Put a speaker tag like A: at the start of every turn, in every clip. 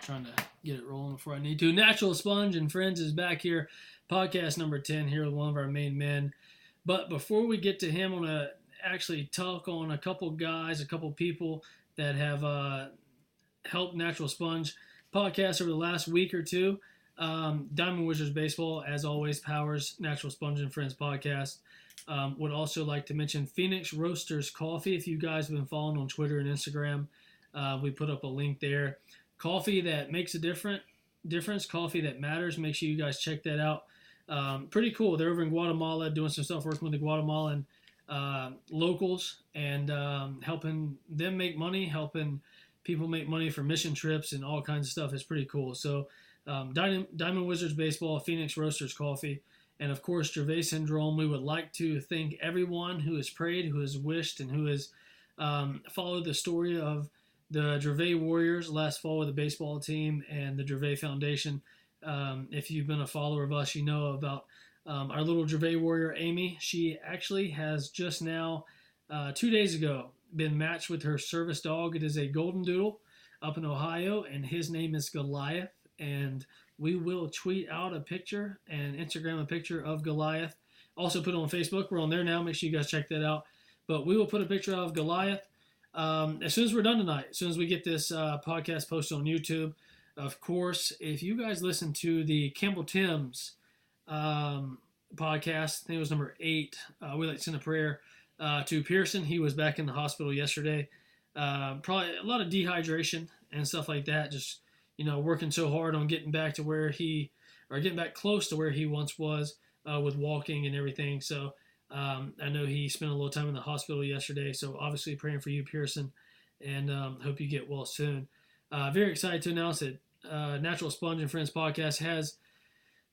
A: Trying to get it rolling before I need to. Natural Sponge and Friends is back here. Podcast number 10 here with one of our main men. But before we get to him, I want to actually talk on a couple guys, a couple people that have helped Natural Sponge podcast over the last week or two. Diamond Wizards Baseball, as always, powers Natural Sponge and Friends podcast. Would also like to mention Phoenix Roasters Coffee. If you guys have been following on Twitter and Instagram, we put up a link there. Coffee that makes a difference, coffee that matters. Make sure you guys check that out. Pretty cool. They're over in Guatemala doing some stuff, working with the Guatemalan locals and helping them make money, helping people make money for mission trips and all kinds of stuff. It's pretty cool. So Diamond Wizards Baseball, Phoenix Roasters Coffee, and of course Gervais Syndrome. We would like to thank everyone who has prayed, who has wished, and who has followed the story of the Gervais Warriors last fall with the baseball team and the Gervais Foundation. If you've been a follower of us, you know about our little Gervais Warrior, Amy. She actually has just now, 2 days ago, been matched with her service dog. It is a Golden Doodle up in Ohio, and his name is Goliath. And we will tweet out a picture and Instagram a picture of Goliath. Also put it on Facebook. We're on there now. Make sure you guys check that out. But we will put a picture of Goliath as soon as we're done tonight, as soon as we get this podcast posted on YouTube. Of course, if you guys listen to the Campbell Timms podcast, I think it was number 8, we'd like to send a prayer to Pearson. He was back in the hospital yesterday. Probably a lot of dehydration and stuff like that. Just, working so hard on getting back close to where he once was with walking and everything. So I know he spent a little time in the hospital yesterday, so obviously praying for you, Pearson, and hope you get well soon. Very excited to announce that Natural Sponge and Friends podcast has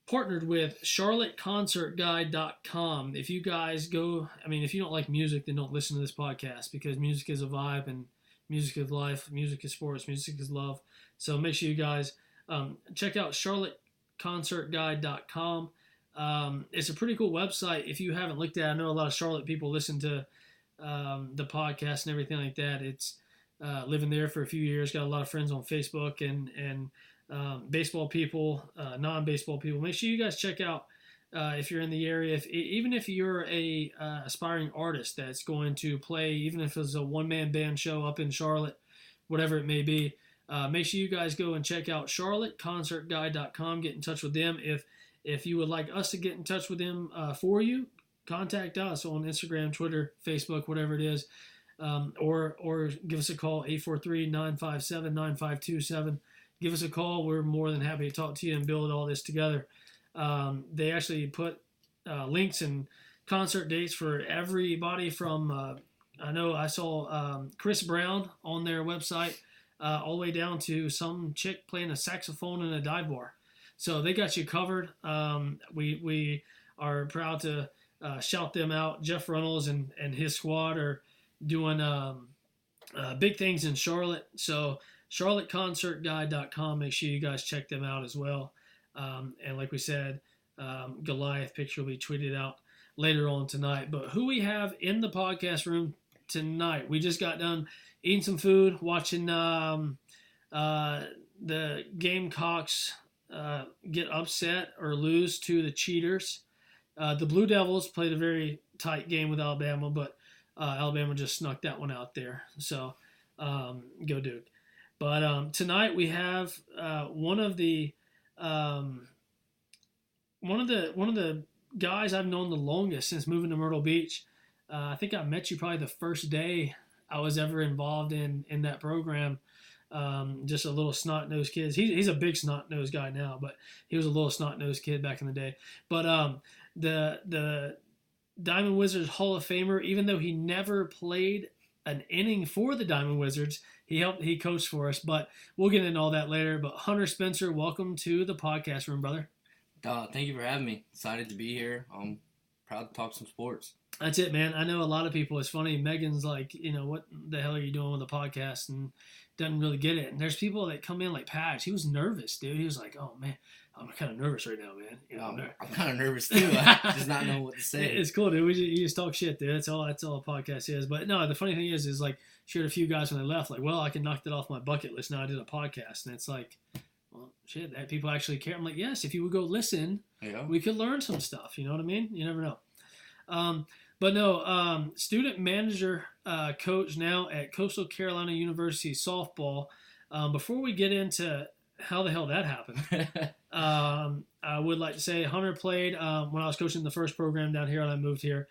A: partnered with CharlotteConcertGuide.com. If you guys if you don't like music, then don't listen to this podcast, because music is a vibe, and music is life, music is sports, music is love. So make sure you guys check out CharlotteConcertGuide.com. It's a pretty cool website. If you haven't looked at it, I know a lot of Charlotte people listen to the podcast and everything like that. It's living there for a few years. Got a lot of friends on Facebook and baseball people, non-baseball people. Make sure you guys check out if you're in the area. Even if you're a aspiring artist that's going to play, even if it's a one-man band show up in Charlotte, whatever it may be, make sure you guys go and check out CharlotteConcertGuide.com. Get in touch with them. If you would like us to get in touch with them for you, contact us on Instagram, Twitter, Facebook, whatever it is, or give us a call, 843-957-9527. Give us a call. We're more than happy to talk to you and build all this together. They actually put links and concert dates for everybody from, I know I saw Chris Brown on their website, all the way down to some chick playing a saxophone in a dive bar. So they got you covered. We are proud to shout them out. Jeff Reynolds and his squad are doing big things in Charlotte. So CharlotteConcertGuide.com. Make sure you guys check them out as well. And like we said, Goliath picture will be tweeted out later on tonight. But who we have in the podcast room tonight, we just got done eating some food, watching the Gamecocks get upset or lose to the Cheaters. The Blue Devils played a very tight game with Alabama, but Alabama just snuck that one out there. So go Duke. But tonight we have one of the guys I've known the longest since moving to Myrtle Beach. I think I met you probably the first day I was ever involved in that program. Just a little snot-nosed kid. He's a big snot-nosed guy now, but he was a little snot-nosed kid back in the day. But the Diamond Wizards Hall of Famer, even though he never played an inning for the Diamond Wizards, he coached for us. But we'll get into all that later. But Hunter Spencer, welcome to the podcast room, brother.
B: Thank you for having me. Excited to be here. proud to talk some sports.
A: That's it, man. I know a lot of people. It's funny. Megan's like, what the hell are you doing with the podcast? And doesn't really get it. And there's people that come in like Patch. He was nervous, dude. He was like, oh, man, I'm kind of nervous right now, man.
B: I'm kind of nervous, too. I just not know what to say.
A: It's cool, dude. You just talk shit, dude. That's all a podcast is. But no, the funny thing is like, shared a few guys when they left, like, well, I can knock that off my bucket list. Now I did a podcast. And it's like, well, shit, that people actually care. I'm like, yes, if you would go listen, we could learn some stuff. You know what I mean? You never know. But no, student manager coach now at Coastal Carolina University softball. Before we get into how the hell that happened, I would like to say Hunter played when I was coaching the first program down here when I moved here.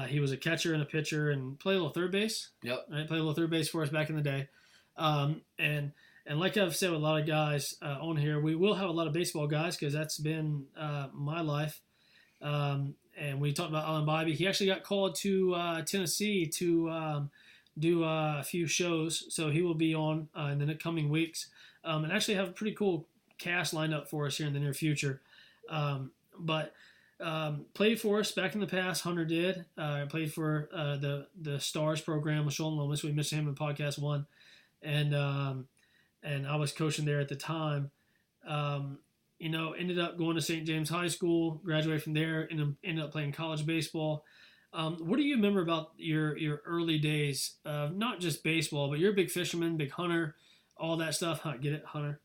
A: He was a catcher and a pitcher and played a little third base.
B: Yep.
A: Right, played a little third base for us back in the day. And like I've said with a lot of guys on here, we will have a lot of baseball guys because that's been my life. And we talked about Alan Bybee. He actually got called to Tennessee to do a few shows, so he will be on in the coming weeks. And actually have a pretty cool cast lined up for us here in the near future. But played for us back in the past. Hunter did. Played for the Stars program with Shoal Lomas. We mentioned him in podcast 1, and I was coaching there at the time. Ended up going to St. James High School, graduated from there, and ended up playing college baseball. What do you remember about your early days? Not just baseball, but you're a big fisherman, big hunter, all that stuff. Get it, hunter?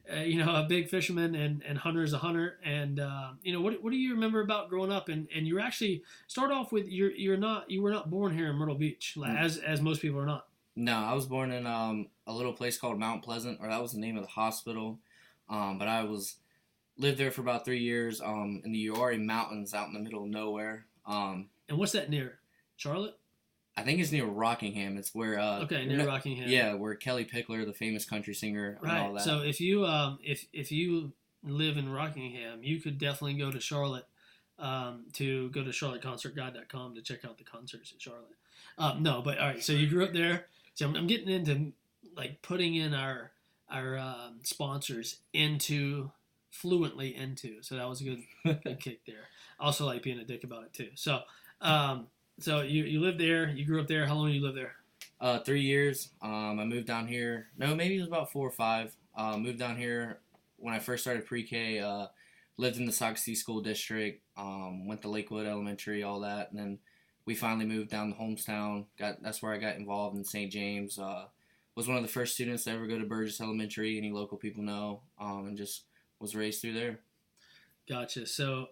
A: A big fisherman and hunter is a hunter. And what do you remember about growing up? And you actually start off with you were not born here in Myrtle Beach, as most people are not.
B: No, I was born in a little place called Mount Pleasant, or that was the name of the hospital. But I lived there for about 3 years in the Uwharrie Mountains out in the middle of nowhere.
A: And what's that near? Charlotte?
B: I think it's near Rockingham. It's where
A: near Rockingham.
B: Yeah, where Kelly Pickler, the famous country singer, and all that.
A: So if you if you live in Rockingham, you could definitely go to Charlotte to go to charlotteconcertguide.com to check out the concerts in Charlotte. No, but all right. So you grew up there. So I'm getting into like putting in our sponsors fluently into. So that was a good kick there. I also like being a dick about it too. So so you lived there, you grew up there. How long did you live there?
B: 3 years. I moved down here. No, maybe it was about 4 or 5. Moved down here when I first started pre-K. Lived in the Sauk City School District. Went to Lakewood Elementary, all that, and then we finally moved down to Holmestown. That's where I got involved in St. James. Was one of the first students to ever go to Burgess Elementary. Any local people know, and just was raised through there.
A: Gotcha. So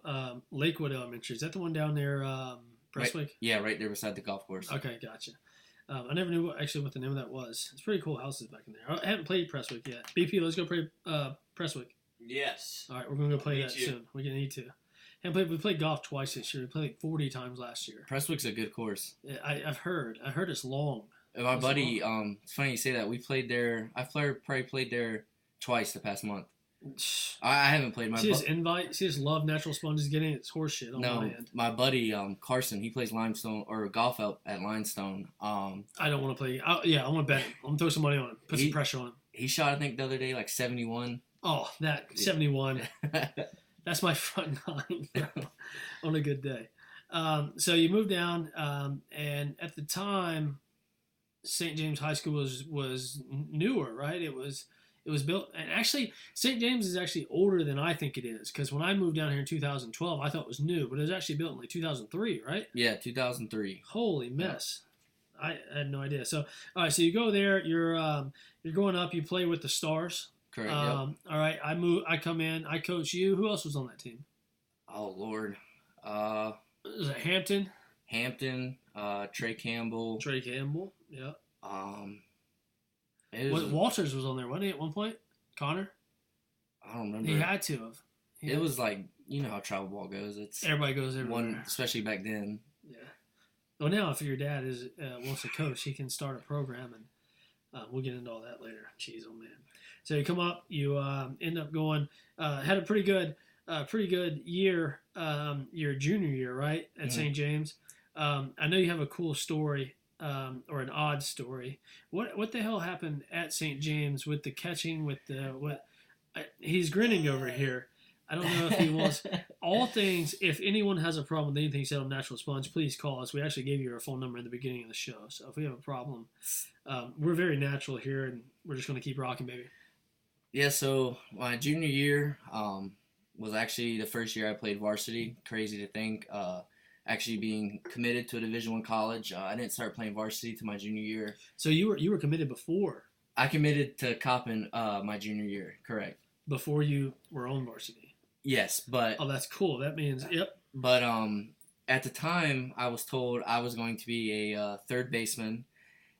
A: Lakewood Elementary, is that the one down there, Prestwick?
B: Right there beside the golf course.
A: Okay, gotcha. I never knew actually what the name of that was. It's pretty cool houses back in there. I haven't played Prestwick yet. BP, let's go play Prestwick.
C: Yes.
A: All right, we're going to go play that soon. We're going to need to. We played golf twice this year. We played like 40 times last year.
B: Prestwick's a good course.
A: I've heard. I heard it's long.
B: My buddy, it's funny you say that. We played there. I've probably played there twice the past month. I haven't played.
A: See his love natural sponges getting its horse shit on my end.
B: My buddy Carson, he plays limestone or golf out at Limestone.
A: I don't want to play. I want to bet. I'm gonna throw some money on him. Put some pressure on him.
B: He shot, I think, the other day like 71.
A: Oh, that 71. That's my front nine on a good day. So you moved down, and at the time, St. James High School was newer, right? It was built, and actually, St. James is actually older than I think it is, because when I moved down here in 2012, I thought it was new, but it was actually built in like 2003, right?
B: Yeah, 2003.
A: Holy mess. Yeah. I had no idea. So, all right, so you go there, you're going up, you play with the Stars.
B: Correct. Yep.
A: All right, I come in, I coach you. Who else was on that team?
B: Oh, Lord.
A: Was it Hampton?
B: Trey Campbell.
A: Yeah.
B: Walters
A: was on there, wasn't he, at one point? Connor?
B: I don't remember.
A: He had to have.
B: It was like, you know how travel ball goes.
A: Everybody goes everywhere.
B: Especially back then.
A: Yeah. Well, now if your dad wants to coach, he can start a program, and we'll get into all that later. Jeez, oh man. So you come up, you end up going, had a pretty good year, your junior year, right, at St. James. I know you have a cool story, or an odd story. What the hell happened at St. James with the catching, with the what? He's grinning over here. I don't know if he was. All things, if anyone has a problem with anything said on Natural Sponge, please call us. We actually gave you our phone number in the beginning of the show. So if we have a problem, we're very natural here, and we're just going to keep rocking, baby.
B: Yeah, so my junior year was actually the first year I played varsity. Crazy to think. Actually being committed to a Division I college. I didn't start playing varsity till my junior year.
A: So you were committed before?
B: I committed to Coppin my junior year, correct.
A: Before you were on varsity?
B: Yes, but...
A: Oh, that's cool. That means, yep.
B: But at the time, I was told I was going to be a third baseman,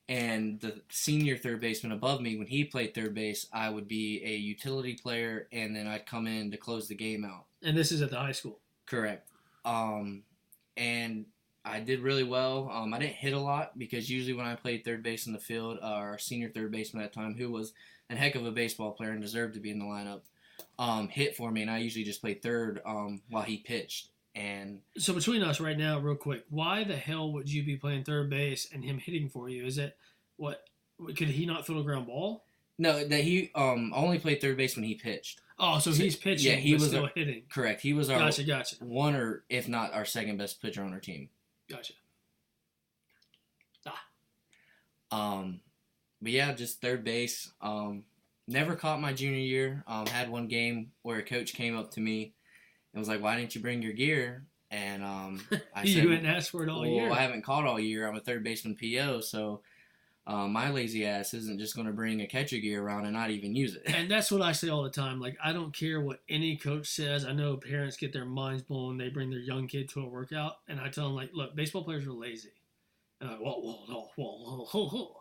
B: and the senior third baseman above me, when he played third base, I would be a utility player, and then I'd come in to close the game out.
A: And this is at the high school?
B: Correct. And I did really well. I didn't hit a lot because usually when I played third base in the field, our senior third baseman at the time, who was a heck of a baseball player and deserved to be in the lineup, hit for me, and I usually just played third while he pitched. And
A: so between us right now, real quick, why the hell would you be playing third base and him hitting for you? Is it what? Could he not field a ground ball?
B: No, that he only played third base when he pitched.
A: Oh, so he's pitching,
B: yeah, he
A: but
B: was
A: still hitting.
B: Correct. He was our
A: Gotcha.
B: one, or if not our second best pitcher on our team.
A: Gotcha.
B: But yeah, just third base. Never caught my junior year. Had one game where a coach came up to me and was like, "Why didn't you bring your gear?" And I
A: you
B: said,
A: didn't ask for it all year.
B: Well, I haven't caught all year. I'm a third baseman PO, so my lazy ass isn't just going to bring a catcher gear around and not even use it.
A: And that's what I say all the time. Like, I don't care what any coach says. I know parents get their minds blown. They bring their young kid to a workout, and I tell them, like, look, baseball players are lazy. And I'm like, whoa.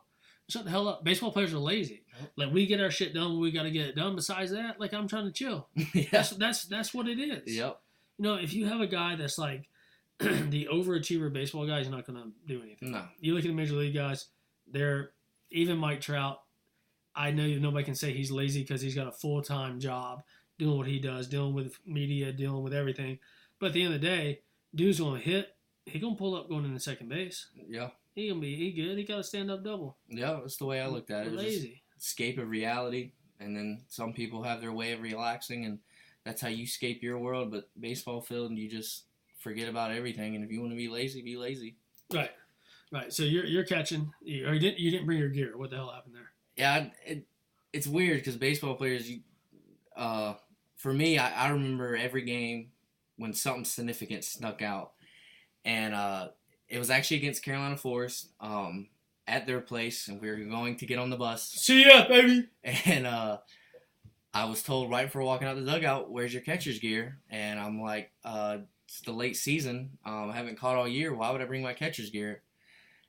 A: Shut the hell up. Baseball players are lazy. Like, we get our shit done when we got to get it done. Besides that, like, I'm trying to chill.
B: Yeah.
A: That's what it is.
B: Yep.
A: You know, if you have a guy that's like the overachiever baseball guy, he's not going to do anything.
B: No.
A: You look at the major league guys, they're even Mike Trout. I know nobody can say he's lazy because he's got a full-time job doing what he does, dealing with media, dealing with everything. But at the end of the day, dude's going to hit. He going to pull up going into second base.
B: Yeah.
A: He good. He got a stand-up double.
B: Yeah, that's the way I looked at it.
A: Lazy.
B: Just escape of reality, and then some people have their way of relaxing, and that's how you escape your world. But baseball field, and you just forget about everything. And if you want to be lazy, be lazy.
A: Right. So you're catching. Or you didn't bring your gear. What the hell happened there?
B: Yeah, it's weird because baseball players, for me, I remember every game when something significant snuck out, and it was actually against Carolina Forest at their place, and we were going to get on the bus.
A: See ya, baby.
B: And I was told right before walking out the dugout, "Where's your catcher's gear?" And I'm like, "It's the late season. I haven't caught all year. Why would I bring my catcher's gear?"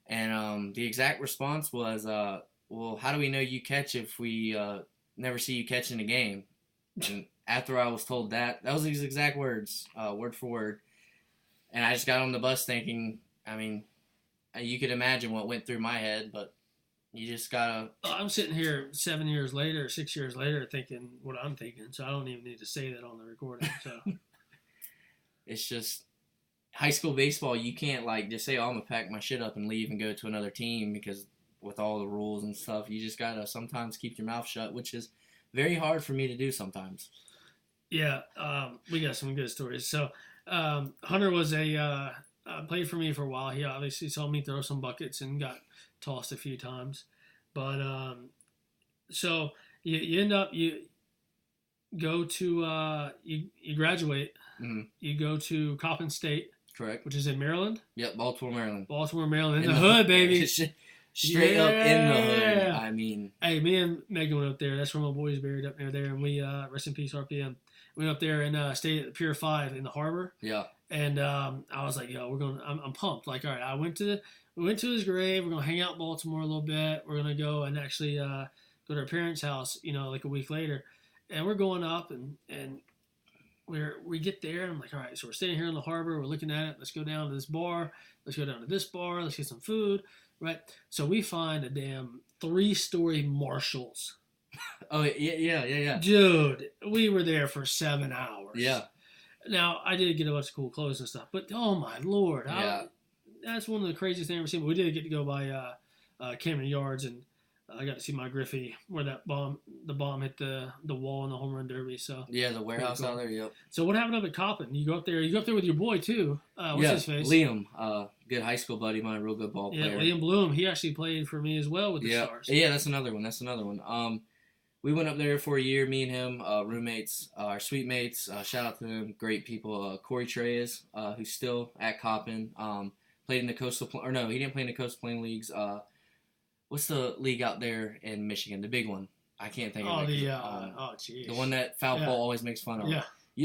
B: And the exact response was, "Well, how do we know you catch if we never see you catch in a game?" And after I was told that was his exact words, word for word. And I just got on the bus thinking, I mean, you could imagine what went through my head, but you just gotta...
A: I'm sitting here 6 years later, thinking what I'm thinking, so I don't even need to say that on the recording. So
B: It's just high school baseball. You can't just say, "Oh, I'm gonna pack my shit up and leave and go to another team," because with all the rules and stuff, you just gotta sometimes keep your mouth shut, which is very hard for me to do sometimes.
A: Yeah, we got some good stories. So Hunter was played for me for a while. He obviously saw me throw some buckets and got tossed a few times. But so you end up, you go to, you graduate.
B: Mm-hmm.
A: You go to Coppin State.
B: Correct.
A: Which is in Maryland?
B: Yep, Baltimore, Maryland.
A: In the hood, baby.
B: Straight up in the hood. I mean.
A: Hey, me and Megan went up there. That's where my boys buried up near there. And we, rest in peace, RPM. We went up there and stayed at the Pier 5 in the harbor.
B: Yeah.
A: And I was like, yo, I'm pumped. Like, all right, we went to his grave. We're going to hang out in Baltimore a little bit. We're going to go and actually go to our parents' house, like a week later. And we're going up and we get there. And I'm like, all right, so we're staying here in the harbor. We're looking at it. Let's go down to this bar. Let's go down to this bar. Let's get some food. Right. So we find a damn 3-story Marshalls.
B: Oh, yeah.
A: Dude, we were there for 7 hours.
B: Yeah.
A: Now, I did get a bunch of cool clothes and stuff, but oh my Lord.
B: Yeah.
A: That's one of the craziest things I've ever seen. But we did get to go by Camden Yards, and I got to see Mike Griffey where the bomb hit the wall in the home run derby. So
B: Yeah, the warehouse
A: cool.
B: out there. Yep.
A: So what happened up at Coppin? You go up there. You go up there with your boy too. What's his face?
B: Liam, good high school buddy, mine, real good ball player.
A: Yeah, Liam Bloom. He actually played for me as well with the Stars.
B: Yeah, that's another one. We went up there for a year, me and him, roommates, our suite mates. Shout out to them, great people. Corey Treyes, who's still at Coppin, played in the he didn't play in the Coastal Plain Leagues. What's the league out there in Michigan? The big one. I can't think of it.
A: The
B: one that Foul Paul always makes fun of.
A: Yeah.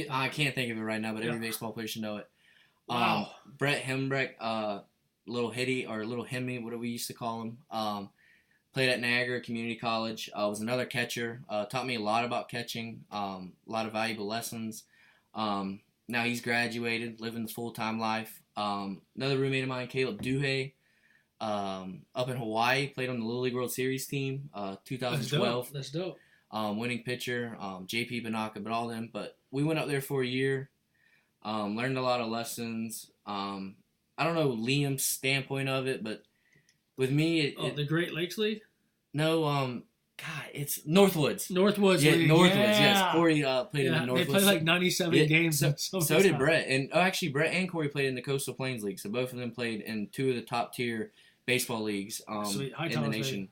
B: I can't think of it right now, but every baseball player should know it.
A: Wow.
B: Brett Hembrecht, Little Hitty, or Little Hemmy, what do we used to call him? Played at Niagara Community College. Was another catcher. Taught me a lot about catching. A lot of valuable lessons. Now he's graduated, living the full-time life. Another roommate of mine, Caleb Duhey, up in Hawaii, played on the Little League World Series team, 2012.
A: That's dope.
B: Winning pitcher, JP Banaka, but all them. But we went up there for a year, learned a lot of lessons. I don't know Liam's standpoint of it, but with me,
A: the Great Lakes League.
B: No, it's Northwoods.
A: Northwoods.
B: Yeah,
A: League.
B: Northwoods.
A: Yeah.
B: Yes, Corey played in the Northwoods.
A: They played like 97 games.
B: So did Brett, and actually Brett and Corey played in the Coastal Plains League. So both of them played in two of the top tier baseball leagues in the nation.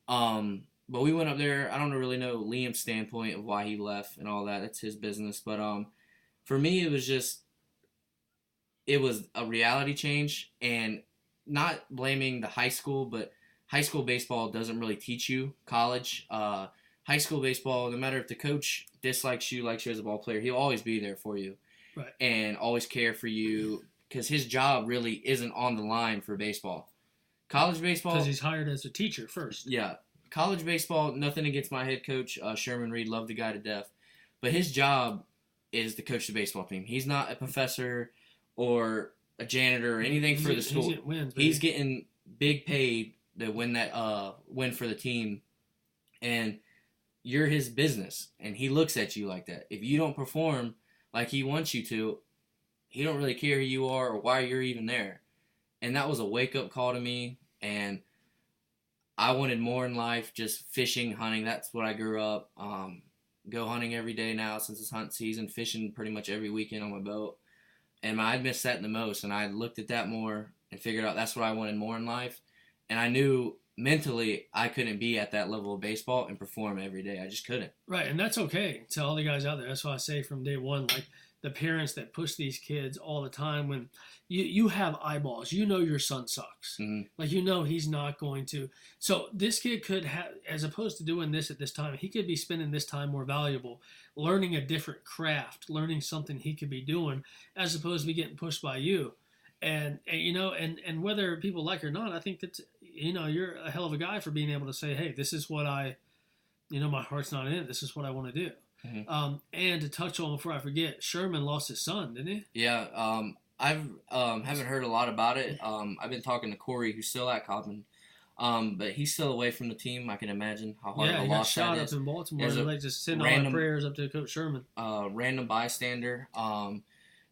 B: But we went up there. I don't really know Liam's standpoint of why he left and all that. That's his business. But for me, it was a reality change, and not blaming the high school, but high school baseball doesn't really teach you college. High school baseball, no matter if the coach dislikes you, likes you as a ball player, he'll always be there for you,
A: right,
B: and always care for you, because his job really isn't on the line for baseball. College baseball,
A: because he's hired as a teacher first.
B: Yeah, college baseball. Nothing against my head coach, Sherman Reed, love the guy to death, but his job is to coach the baseball team. He's not a professor or a janitor or anything for the school. He's getting big paid to win for the team, and you're his business, and he looks at you like that. If you don't perform like he wants you to, he don't really care who you are or why you're even there. And that was a wake-up call to me, and I wanted more in life, just fishing, hunting. That's what I grew up. Go hunting every day now since it's hunt season, fishing pretty much every weekend on my boat. And I'd missed that the most, and I looked at that more and figured out that's what I wanted more in life. And I knew mentally I couldn't be at that level of baseball and perform every day. I just couldn't.
A: Right, and that's okay to all the guys out there. That's why I say from day one, like the parents that push these kids all the time, when you have eyeballs, you know your son sucks.
B: Mm-hmm.
A: Like, you know he's not going to. So this kid could have, as opposed to doing this at this time, he could be spending this time more valuable, learning a different craft, learning something he could be doing, as opposed to be getting pushed by you. And whether people like it or not, I think that, you're a hell of a guy for being able to say, hey, this is what my heart's not in it. This is what I want to do.
B: Mm-hmm.
A: And to touch on before I forget, Sherman lost his son, didn't he?
B: Yeah. I've haven't heard a lot about it. I've been talking to Corey, who's still at Coppin, but he's still away from the team. I can imagine how hard of a loss that is. Yeah, he got shot up
A: in Baltimore. Like, just sending all our prayers up to Coach Sherman.
B: Random bystander. I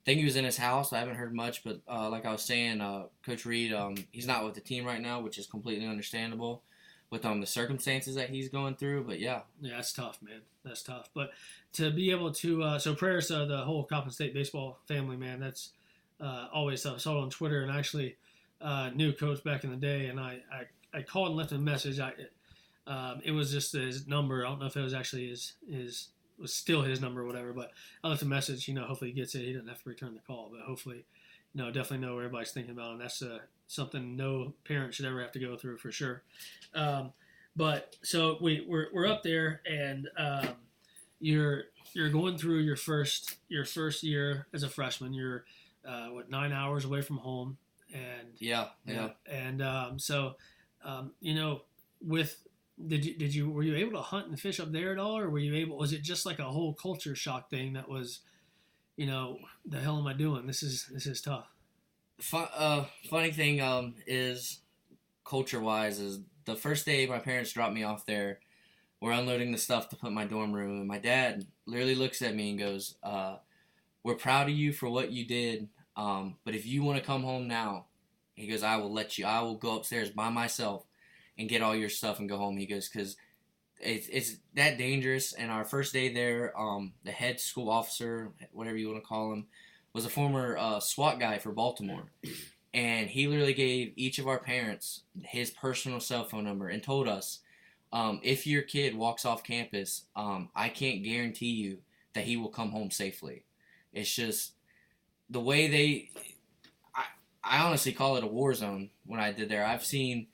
B: think he was in his house. I haven't heard much, but like I was saying, Coach Reed, he's not with the team right now, which is completely understandable with the circumstances that he's going through. But yeah,
A: that's tough, man. That's tough. But to be able to, so prayers to the whole Coppin State baseball family, man. That's always tough. I saw it on Twitter, and I actually knew Coach back in the day, and I called and left him a message. It was just his number. I don't know if it was actually was still his number or whatever, but I left a message. Hopefully he gets it. He doesn't have to return the call, but hopefully, definitely know what everybody's thinking about, and that's something no parent should ever have to go through for sure. But so we're up there, and you're going through your first year as a freshman. You're 9 hours away from home, and
B: yeah.
A: And were you able to hunt and fish up there at all, or was it just like a whole culture shock thing that was, the hell am I doing? This is tough.
B: Funny thing is, culture-wise, is the first day my parents dropped me off there, we're unloading the stuff to put in my dorm room, and my dad literally looks at me and goes, we're proud of you for what you did, but if you want to come home now, he goes, I will go upstairs by myself and get all your stuff and go home. He goes, because it's that dangerous. And our first day there, the head school officer, whatever you want to call him, was a former SWAT guy for Baltimore. And he literally gave each of our parents his personal cell phone number and told us, if your kid walks off campus, I can't guarantee you that he will come home safely. It's just the way I honestly call it a war zone when I did there. I've seen,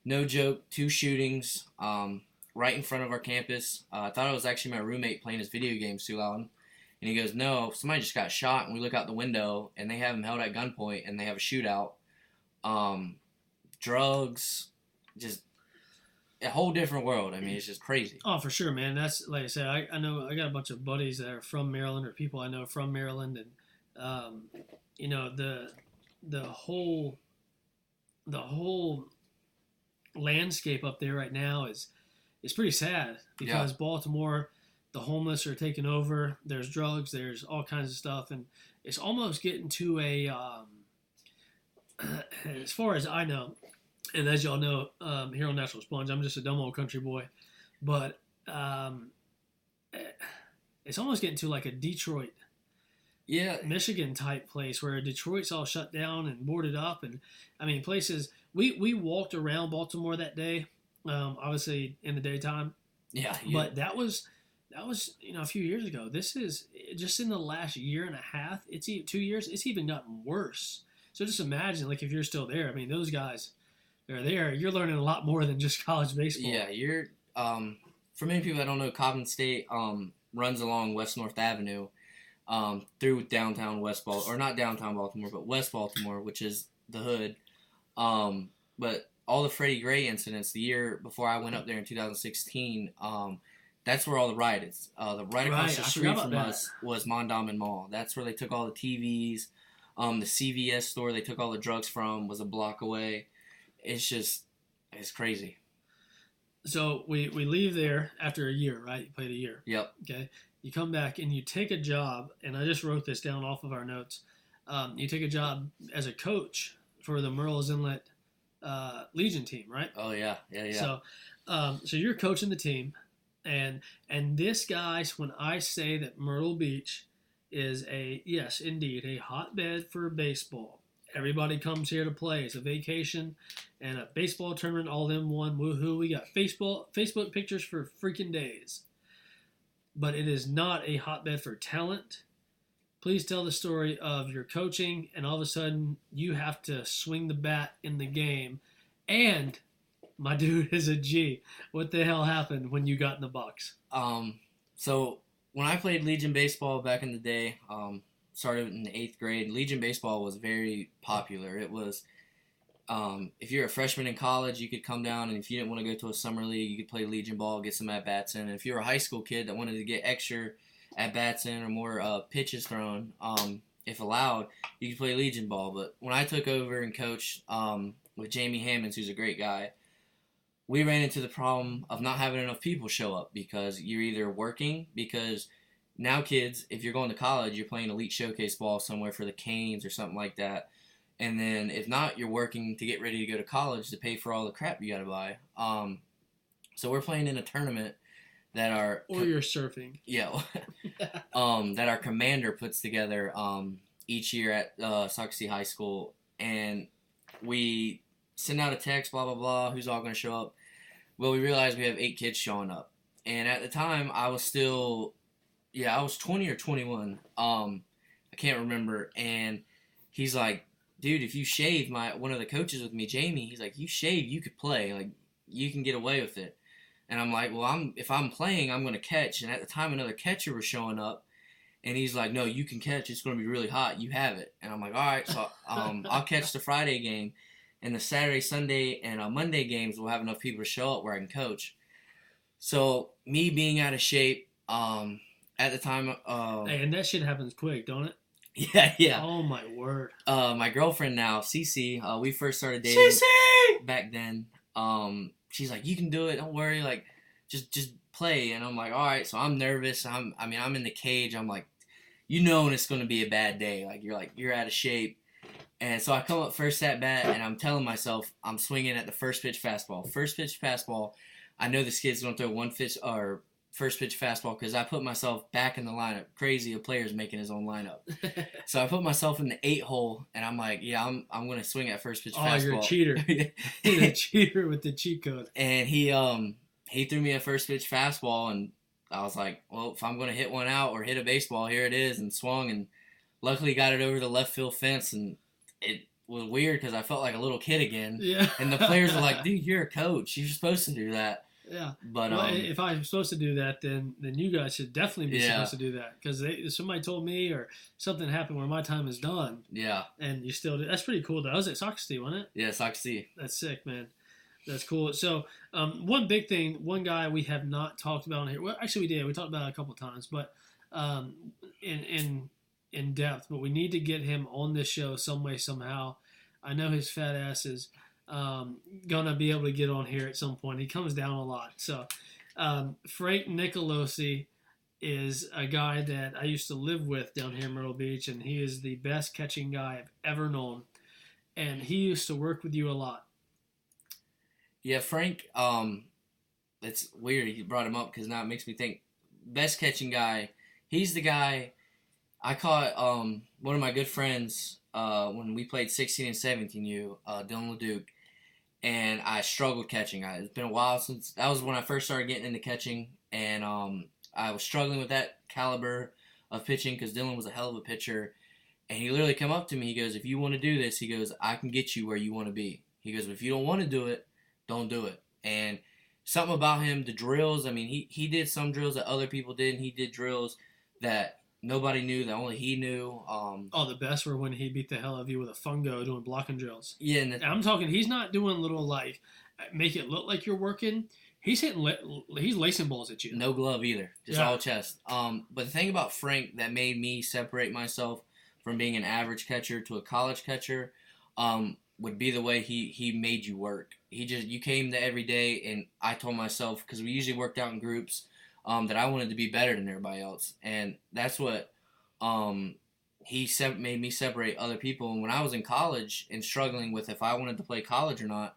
B: no joke, 2 shootings right in front of our campus. I thought it was actually my roommate playing his video games too loud. And he goes, no, somebody just got shot. And we look out the window, and they have him held at gunpoint, and they have a shootout. Drugs, just a whole different world. I mean, it's just crazy.
A: Oh, for sure, man. That's, like I said, I know I got a bunch of buddies that are from Maryland, or people I know from Maryland, and you know, the whole landscape up there right now is pretty sad, because Baltimore, the homeless are taking over. There's drugs, there's all kinds of stuff, and it's almost getting to a as far as I know, and as y'all know, here on Natural Sponge, I'm just a dumb old country boy, but it's almost getting to like a Detroit, Michigan type place, where Detroit's all shut down and boarded up. And I mean, places, we walked around Baltimore that day, obviously in the daytime.
B: Yeah.
A: But that was, you know, a few years ago. This is just in the last year and a half. 2 years. It's even gotten worse. So just imagine, like, if you're still there. I mean, those guys, they're there. You're learning a lot more than just college baseball.
B: Yeah, you're. For many people that don't know, Coppin State runs along West North Avenue, through downtown West Baltimore, or not downtown Baltimore, but West Baltimore, which is the hood. But all the Freddie Gray incidents, the year before I went up there in 2016, that's where all the riots. Right across the street from us was Mondawmin Mall. That's where they took all the TVs. The CVS store they took all the drugs from was a block away. It's crazy.
A: So we leave there after a year, right? You played a year.
B: Yep.
A: Okay. You come back and you take a job, and I just wrote this down off of our notes. You take a job as a coach for the Murrells Inlet Legion team, right?
B: Oh yeah.
A: So you're coaching the team, and this, guys, when I say that Myrtle Beach is yes, indeed, a hotbed for baseball. Everybody comes here to play. It's a vacation and a baseball tournament all in one. Woohoo! We got Facebook pictures for freaking days. But it is not a hotbed for talent. Please tell the story of your coaching, and all of a sudden you have to swing the bat in the game. And my dude is a G. What the hell happened when you got in the box?
B: So when I played Legion baseball back in the day, started in the 8th grade. Legion baseball was very popular. It was, if you're a freshman in college, you could come down, and if you didn't want to go to a summer league, you could play Legion ball, get some at-bats in. And if you're a high school kid that wanted to get extra at-bats in or more pitches thrown, if allowed, you could play Legion ball. But when I took over and coached with Jamie Hammonds, who's a great guy, we ran into the problem of not having enough people show up, because you're either working, because now kids, if you're going to college, you're playing elite showcase ball somewhere for the Canes or something like that. And then if not, you're working to get ready to go to college to pay for all the crap you got to buy. So we're playing in a tournament that
A: or you're surfing.
B: Yeah. That our commander puts together each year at Socastee High School. And we send out a text, blah, blah, blah, who's all going to show up. Well, we realized we have 8 kids showing up. And at the time, I was still... I was 20 or 21. I can't remember. And he's like, dude, if you shave, one of the coaches with me, Jamie, he's like, you shave, you could play. Like, you can get away with it. And I'm like, well, if I'm playing, I'm going to catch. And at the time, another catcher was showing up. And he's like, no, you can catch. It's going to be really hot. You have it. And I'm like, all right. So I'll catch the Friday game. And the Saturday, Sunday, and Monday games will have enough people to show up where I can coach. So me being out of shape, at the time,
A: hey, and that shit happens quick, don't it?
B: Yeah.
A: Oh my word.
B: My girlfriend now, Cece, we first started dating
A: Cece!
B: back then. She's like, you can do it. Don't worry. Like, just play. And I'm like, all right. So I'm nervous. I'm in the cage. I'm like, when it's going to be a bad day. Like, you're out of shape. And so I come up first at bat, and I'm telling myself I'm swinging at the first pitch fastball. First pitch fastball. I know this kid's going to throw one pitch or first pitch fastball because I put myself back in the lineup. Crazy, a player's making his own lineup. So I put myself in the 8 hole, and I'm like, yeah, I'm going to swing at first pitch fastball.
A: You're a cheater. You're a cheater with the cheat code.
B: And he threw me a first pitch fastball, and I was like, well, if I'm going to hit one out or hit a baseball, here it is, and swung, and luckily got it over the left field fence, and it was weird because I felt like a little kid again.
A: Yeah.
B: And the players were like, dude, you're a coach. You're supposed to do that.
A: Yeah.
B: But
A: well, if I'm supposed to do that, then you guys should definitely be
B: Yeah.
A: supposed to do that because somebody told me or something happened where my time is done.
B: Yeah.
A: And you still do. That's pretty cool. That was at Soxy, wasn't it?
B: Yeah, Soxy.
A: That's sick, man. That's cool. So one big thing, one guy we have not talked about on here. Well, actually, we did. We talked about it a couple of times, but in depth. But we need to get him on this show some way, somehow. I know his fat ass is gonna be able to get on here at some point. He comes down a lot. So Frank Nicolosi is a guy that I used to live with down here in Myrtle Beach, and he is the best catching guy I've ever known. And he used to work with you a lot.
B: Yeah, Frank, it's weird you brought him up because now it makes me think. Best catching guy, he's the guy I caught one of my good friends when we played 16 and 17U, Dylan LeDuc, and I struggled catching. It's been a while since, that was when I first started getting into catching, and I was struggling with that caliber of pitching because Dylan was a hell of a pitcher, and he literally came up to me, he goes, if you want to do this, he goes, I can get you where you want to be. He goes, but if you don't want to do it, don't do it. And something about him, the drills, I mean, he did some drills that other people did, and he did drills that nobody knew, that only he knew.
A: The best were when he beat the hell out of you with a fungo doing blocking drills.
B: Yeah, and
A: I'm talking, he's not doing little, like, make it look like you're working. He's he's lacing balls at you.
B: no glove either, just
A: Yeah.
B: all chest. But the thing about Frank that made me separate myself from being an average catcher to a college catcher would be the way he made you work. You came to every day, and I told myself, because we usually worked out in groups, that I wanted to be better than everybody else, and that's what made me separate other people. And when I was in college and struggling with if I wanted to play college or not,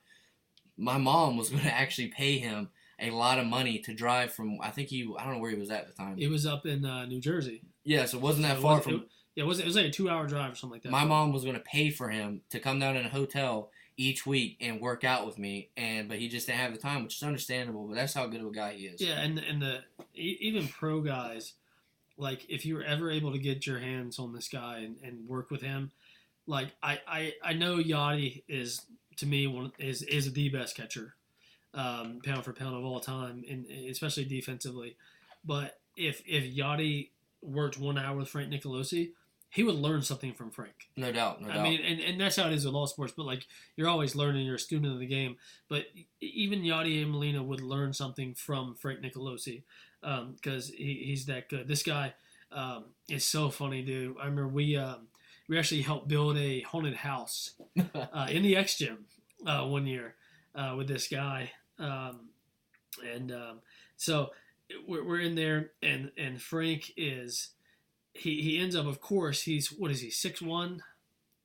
B: my mom was going to actually pay him a lot of money to drive from, I don't know where he was at the time.
A: It was up in New Jersey.
B: Yeah, so it wasn't that far from.
A: It was like a 2-hour drive or something like that.
B: My mom was going to pay for him to come down in a hotel each week and work out with me, but he just didn't have the time, which is understandable. But that's how good of a guy he is.
A: Yeah, and even pro guys, like if you were ever able to get your hands on this guy and work with him, like I know Yachty is, to me, is the best catcher, pound for pound of all time, and especially defensively. But if Yachty worked 1 hour with Frank Nicolosi, he would learn something from Frank.
B: No doubt.
A: I mean, and that's how it is with all sports. But like, you're always learning. You're a student of the game. But even Yachty and Molina would learn something from Frank Nicolosi because he's that good. This guy is so funny, dude. I remember we actually helped build a haunted house in the X Gym one year with this guy, so we're in there, and Frank is. He ends up, of course, he's, 6'1",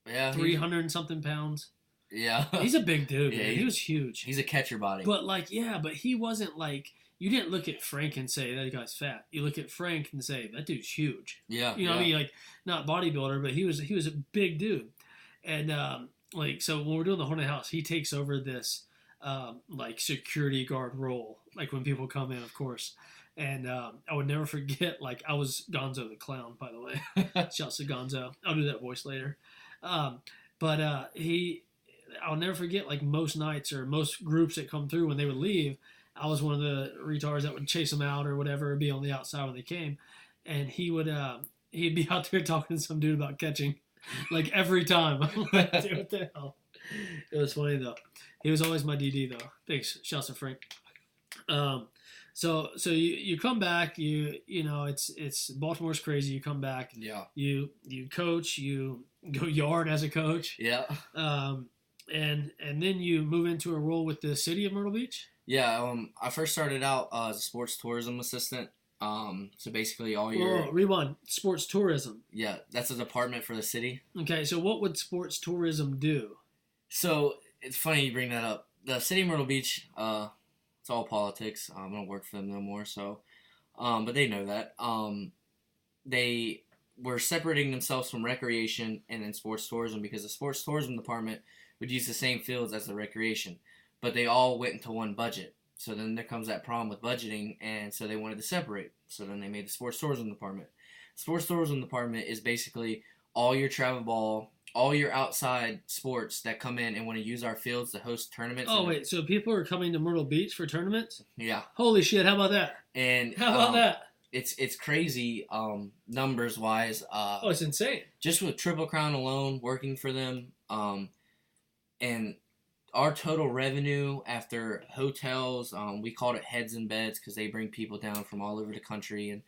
B: yeah,
A: 300 and something pounds.
B: Yeah.
A: He's a big dude,
B: Yeah,
A: man. He was huge.
B: He's a catcher body.
A: But, but he wasn't like, you didn't look at Frank and say, that guy's fat. You look at Frank and say, that dude's huge.
B: Yeah.
A: You know what I mean? Like, not bodybuilder, but he was a big dude. And, so when we're doing the haunted house, he takes over this, security guard role. Like, when people come in, of course. And I would never forget, I was Gonzo the Clown, by the way. Shouts to Gonzo. I'll do that voice later. I'll never forget, most nights or most groups that come through, when they would leave, I was one of the retards that would chase them out or whatever, or be on the outside when they came. And he'd be out there talking to some dude about catching, every time. I'm like, dude, what the hell? It was funny, though. He was always my DD, though. Thanks. Shouts to Frank. So you come back, it's Baltimore's crazy. You come back,
B: Yeah.
A: You coach, you go yard as a coach,
B: Yeah.
A: and then you move into a role with the city of Myrtle Beach.
B: Yeah. I first started out as a sports tourism assistant, So basically all your
A: Whoa, rewind. Sports tourism.
B: yeah, that's a department for the city.
A: Okay, so what would sports tourism do?
B: So it's funny you bring that up. The city of Myrtle Beach, it's all politics. I don't work for them no more, so but they know that. They were separating themselves from recreation and then sports tourism because the sports tourism department would use the same fields as the recreation, but they all went into one budget. So then there comes that problem with budgeting, and so they wanted to separate. So then they made the sports tourism department. Sports tourism department is basically all your travel ball, all your outside sports that come in and want to use our fields to host tournaments.
A: Oh, wait, so people are coming to Myrtle Beach for tournaments?
B: Yeah.
A: Holy shit, how about that?
B: And
A: How about that?
B: It's crazy numbers wise.
A: Oh, it's insane.
B: Just with Triple Crown alone, working for them, and our total revenue after hotels, we called it heads and beds because they bring people down from all over the country and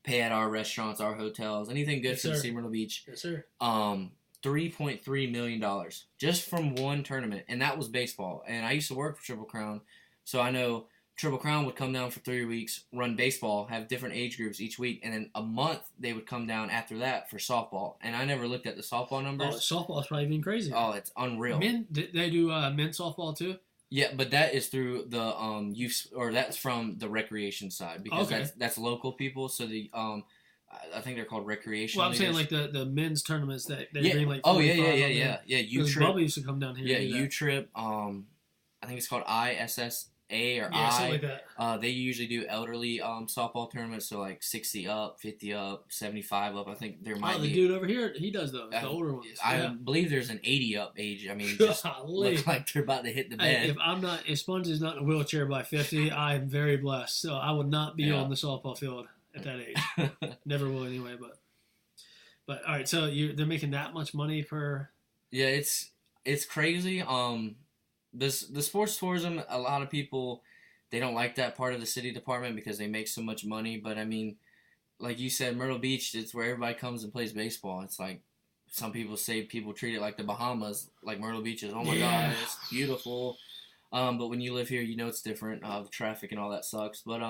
B: pay at our restaurants, our hotels, anything good
A: Yes,
B: for the
A: sir.
B: city of Myrtle Beach.
A: Yes, sir.
B: $3.3 million just from one tournament, and that was baseball. And I used to work for Triple Crown, so I know Triple Crown would come down for 3 weeks, run baseball, have different age groups each week, and then a month they would come down after that for softball. And I never looked at the softball
A: Oh,
B: numbers.
A: softball's probably even crazier.
B: Oh, it's unreal.
A: Men, they do men's softball too?
B: Yeah, but that is through the youth, or that's from the recreation side because
A: Okay.
B: that's local people. So the I think they're called recreation.
A: Well, I'm saying
B: leaguers.
A: like the men's tournaments that they
B: yeah.
A: bring like
B: Oh yeah,
A: 45 on there.
B: yeah. U
A: Because
B: Trip.
A: Bubba used to come down here.
B: Yeah,
A: and do that.
B: U Trip. I think it's called ISSA or
A: Yeah, something like that.
B: They usually do elderly softball tournaments, so like 60 up, 50 up, 75 up. I think there might
A: Oh, the
B: be.
A: dude over here, he does those, the older ones.
B: I
A: Yeah.
B: believe there's an 80 up age. I mean, just
A: Golly.
B: look like they're about to hit the
A: Hey,
B: bed.
A: if Sponge is not in a wheelchair by 50, I am very blessed. So I would not be
B: Yeah.
A: on the softball field at that age. Never will anyway. But all right, so they're making that much money per.
B: Yeah, it's crazy. The sports tourism, a lot of people they don't like that part of the city department because they make so much money. But I mean, like you said, Myrtle Beach, it's where everybody comes and plays baseball. It's like some people say people treat it like the Bahamas, like Myrtle Beach is. Oh my
A: Yeah.
B: God, it's beautiful. But when you live here, you know it's different. The traffic and all that sucks. But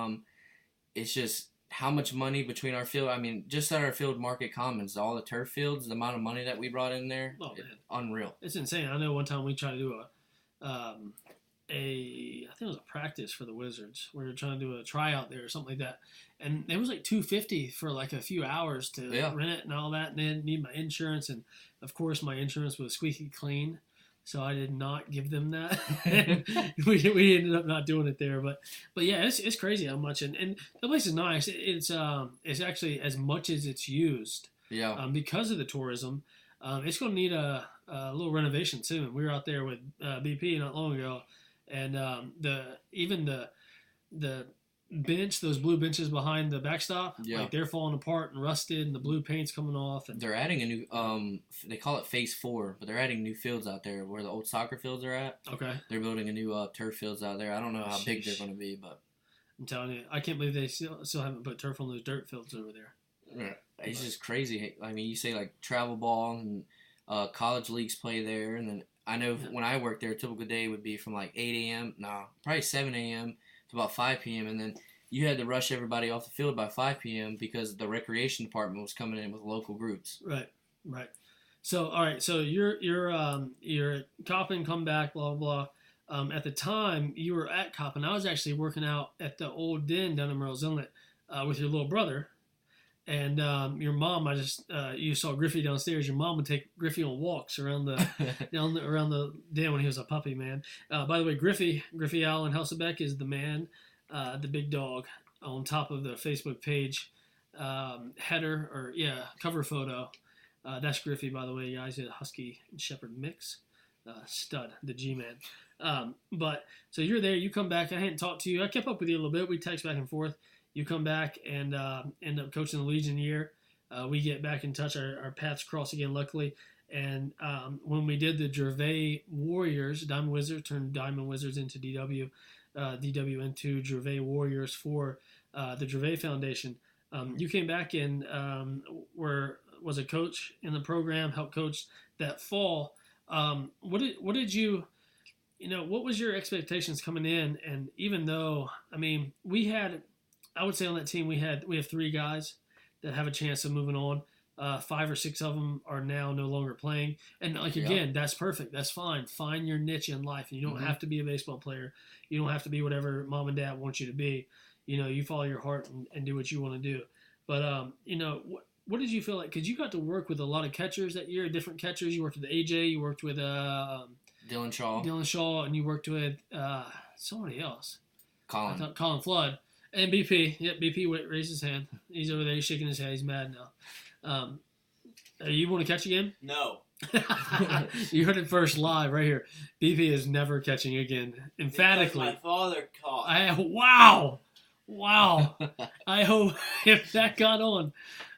B: it's just how much money between our field. I mean, just at our field, Market Commons, all the turf fields, the amount of money that we brought in there,
A: Oh, man.
B: unreal.
A: It's insane. I know one time we tried to do I think it was a practice for the Wizards. We were trying to do a tryout there or something like that, and it was like $250 for like a few hours to
B: Yeah.
A: rent it and all that. And then need my insurance, and of course my insurance was squeaky clean, so I did not give them that. we ended up not doing it there, but yeah, it's crazy how much. And the place is nice. It's actually as much as it's used.
B: Yeah.
A: Because of the tourism, it's going to need a little renovation soon. We were out there with BP not long ago, and the bench, those blue benches behind the backstop,
B: Yeah.
A: like they're falling apart and rusted, and the blue paint's coming off. And
B: They're adding a new, they call it Phase 4, but they're adding new fields out there where the old soccer fields are at.
A: okay,
B: They're building a new turf fields out there. I don't know how big they're
A: Sheesh.
B: going to be, but
A: I'm telling you, I can't believe they still haven't put turf on those dirt fields over there.
B: it's just crazy. I mean, you say like travel ball and college leagues play there, and then I know
A: Yeah.
B: when I worked there, a typical day would be from like 8 a.m. Probably 7 a.m. to about 5 p.m. and then you had to rush everybody off the field by 5 p.m. because the recreation department was coming in with local groups.
A: Right. So all right, so you're Coppin, come back, blah blah blah. At the time you were at Coppin, I was actually working out at the old den down in Merle's Inlet with your little brother, and your mom. You saw Griffey downstairs. Your mom would take Griffey on walks around the around the den when he was a puppy, man. By the way, Griffey Allen Helsebeck is the man, the big dog on top of the Facebook page header or cover photo. That's Griffey, by the way, guys. He's a Husky and Shepherd mix. Stud, the G-Man. But, so you're there. You come back. I hadn't talked to you. I kept up with you a little bit. We text back and forth. You come back and end up coaching the Legion year. We get back in touch. Our paths cross again, luckily. And when we did the Gervais Warriors, Diamond Wizards turned Diamond Wizards into DW, DW into Gervais Warriors for the Gervais Foundation. You came back and was a coach in the program, helped coach that fall. What did you, what was your expectations coming in? And even though, I mean, we had I would say on that team we have 3 guys that have a chance of moving on. 5 or 6 of them are now no longer playing, and again, that's perfect. That's fine. Find your niche in life. You don't have to be a baseball player. You don't have to be whatever mom and dad want you to be. You follow your heart and do what you want to do. But what did you feel like? Because you got to work with a lot of catchers that year, different catchers. You worked with AJ. You worked with
B: Dylan Shaw,
A: and you worked with somebody else.
B: Colin
A: Flood. And BP. Yep, BP raised his hand. He's over there. He's shaking his head. He's mad now. You want to catch again?
C: No.
A: You heard it first live right here. BP is never catching again. Emphatically.
C: Because my father caught.
A: Wow. I hope if that got on.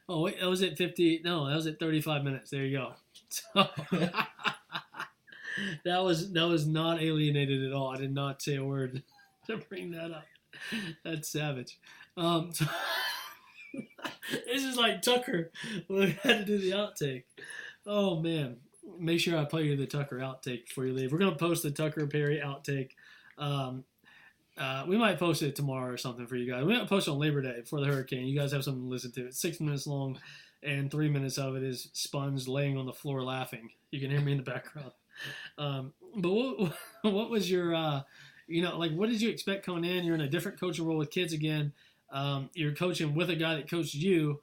A: Oh, wait, that was at 50. No, that was at 35 minutes. There you go. So, that was not alienated at all. I did not say a word to bring that up. That's savage. So this is like Tucker when we had to do the outtake. Oh man, make sure I play you the Tucker outtake before you leave. We're gonna post the Tucker Perry outtake. We might post it tomorrow or something for you guys. We might post it on Labor Day before the hurricane. You guys have something to listen to. It's 6 minutes long, and 3 minutes of it is Sponge laying on the floor laughing. You can hear me in the background. But what was your what did you expect coming in? You're in a different coaching role with kids again. You're coaching with a guy that coached you.